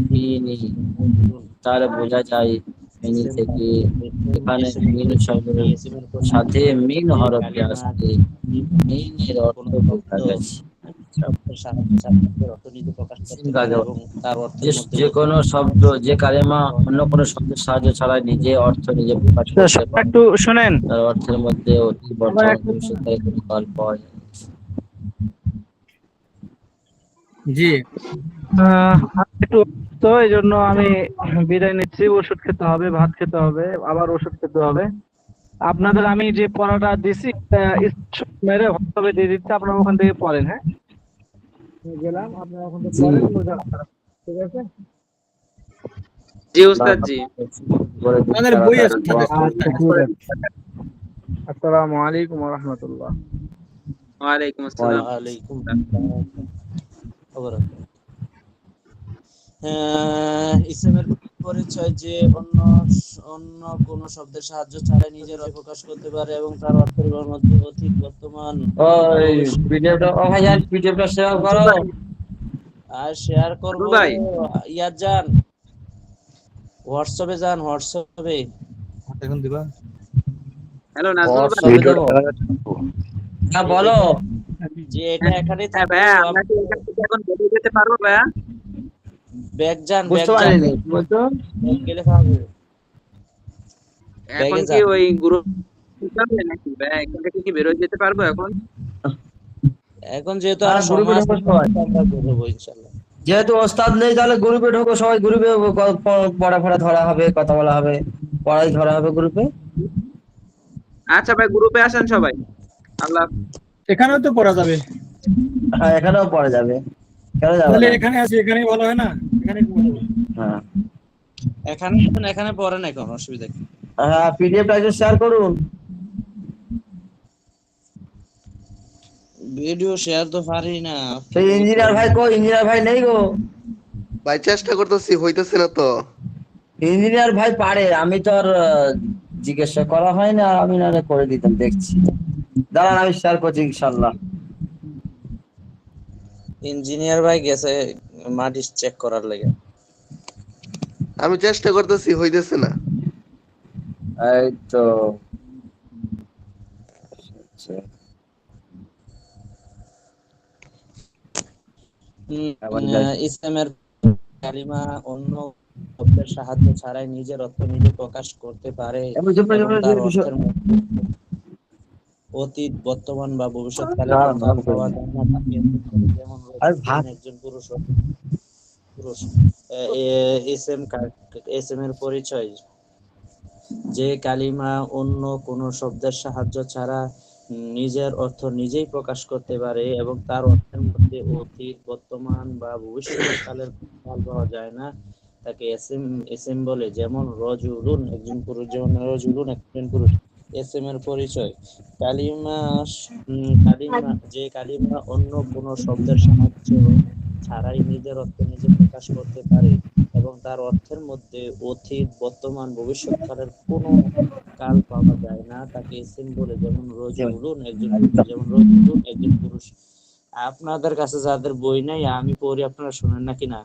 ফিনি, তাহলে বোঝা যায় ফিনি থেকে। এখানে মিন শব্দের সাথে মিন হরফটি আসছে, মিনের অর্থ বোঝা গেছে। যে কোনো শব্দ, যে কালেমা অন্য কোনো শব্দের সাহায্য ছাড়াই নিজে অর্থ নিজে প্রকাশ করতে পারে, একটু শুনেন, তার অর্থের মধ্যে অতি বর্তমান ভবিষ্যৎ কোনো কাল পাওয়া যায়। জি একটু তো এই জন্য আমি বিদায় নিচ্ছি। ওষুধ খেতে হবে, ভাত খেতে হবে, আবার ওষুধ খেতে হবে। আপনাদের আমি যে পড়াটা দিছি মেরে হোয়াটসঅ্যাপে দিয়ে দিচ্ছি, আপনারা ওখান থেকে পড়েন। হ্যাঁ, গেলাম, আপনারা ওখান থেকে পড়েন। ঠিক আছে, জি উস্তাদ জি। আমাদের বই আছে আসসালামু আলাইকুম ওয়া রাহমাতুল্লাহ। ওয়ালাইকুম আসসালাম। পরিচয় যে অন্য অন্য কোন শব্দের সাহায্য ছাড়াই নিজের অর্থ প্রকাশ করতে পারে এবং তার অর্থের মধ্যে অতীত বর্তমান ওই পিডিএফটা ভাইজান পিডিএফটা শেয়ার করো। আর শেয়ার করব আব্দুল ভাই ইয়ার যান হোয়াটসঅ্যাপে যান হোয়াটসঅ্যাপে এখন দিবা হ্যালো নাজমুল ভাই হোয়াটসঅ্যাপে দেবো। হ্যাঁ বলো। যে এটা এখানে হ্যাঁ থাকবে ভাইয়া আমরা কি এখান থেকে এখন বেরিয়ে যেতে পারবো ভাইয়া? ব্যাগ যান ব্যাগ বুঝতে যান পারিনি কি বলছো? ব্যাগ গেলে পাবে এখন ব্যাগে কি যান ওই গ্রুপ নাকি ভাইয়া এখান থেকে কি বেরোয় যেতে পারবো এখন? এখন যেহেতু হ্যাঁ, আর গ্রুপে সমাজ ঢোকো সবাই। আমরা বেরোবো ইনশাল্লাহ। যেহেতু ওস্তাদ নেই তাহলে গ্রুপে ঢোকো সবাই, গ্রুপে পড়া ফড়া ধরা হবে, কথা বলা হবে, পড়াই ধরা হবে গ্রুপে। আচ্ছা ভাই গ্রুপে আসেন সবাই। আল্লাহ এখানেও তো পড়া যাবে, হ্যাঁ এখানেও পড়া যাবে, কেন যাবে তাহলে না? এখানে আছে, এখানেই ভালো হয় না, এখানে কি ভালো হয়? হ্যাঁ এখানে পড়েন এখন অসুবিধা কি? হ্যাঁ পিডিএফটা একটু শেয়ার করুন। ভিডিও শেয়ার তো পারি না। সেই ইঞ্জিনিয়ার ভাই কো, ইঞ্জিনিয়ার ভাই নেই গো। ভাই চেষ্টা করতেছি, হইতেছে না তো। ইঞ্জিনিয়ার ভাই পারে, আমি তো আর জিজ্ঞাসা করা হয় না, আমি না হলে করে দিতাম, দেখছি দাঁড়ান আমি শেয়ার করছি ইনশাল্লাহ। ইঞ্জিনিয়ার ভাই গেছে মাটি চেক করার লাগে। আমি চেষ্টা করতেছি, হইতেছে না। এই তো আবার যাই। ইসলামের কালিমা অন্য শব্দের সাহায্য ছাড়াই নিজের অর্থ নিজে প্রকাশ করতে পারে এবং তার অর্থের মধ্যে অতীত বর্তমান বা ভবিষ্যৎকালে প্রকাশ পাওয়া যায় না। তাকে যেমন একজন পুরুষ এসএম এর পরিচয় যে কালিমা অন্য কোন শব্দের সাহায্য ছাড়া নিজের অর্থ নিজেই প্রকাশ করতে পারে এবং তার অর্থের মধ্যে অতীত বর্তমান বা ভবিষ্যৎকালের কাল পাওয়া যায় না, তাকে এসএম বলে। যেমন রজুলুন একজন পুরুষ, যেমন রজুলুন একজন পুরুষ। এসএম এর পরিচয় কালিমা যে কালিমা অন্য কোন শব্দের সাহায্য ছাড়াই নিজের অর্থ নিজে প্রকাশ করতে পারে এবং তার অর্থের মধ্যে অতীত বর্তমান ভবিষ্যৎকালের কোন কাল পাওয়া যায় না, তাকে এসএম বলে। যেমন রজুলুন একজন পুরুষ, যেমন রজুলুন একজন পুরুষ। আপনাদের কাছে যাদের বই নাই আমি পড়ি, আপনারা শুনেন নাকি না?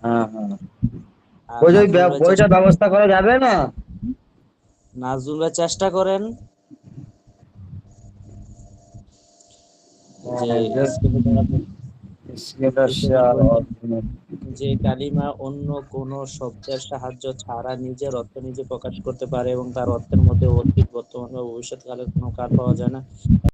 হ্যাঁ হ্যাঁ ওই বইটা ব্যবস্থা করা যাবে না? নাজমুল ভাই চেষ্টা করেন যে কালিমা অন্য কোন শব্দের সাহায্য ছাড়া নিজের অর্থ নিজে প্রকাশ করতে পারে এবং তার অর্থের মধ্যে অতীত বর্তমান বা ভবিষ্যৎকালের কোনো কাল পাওয়া যায় না,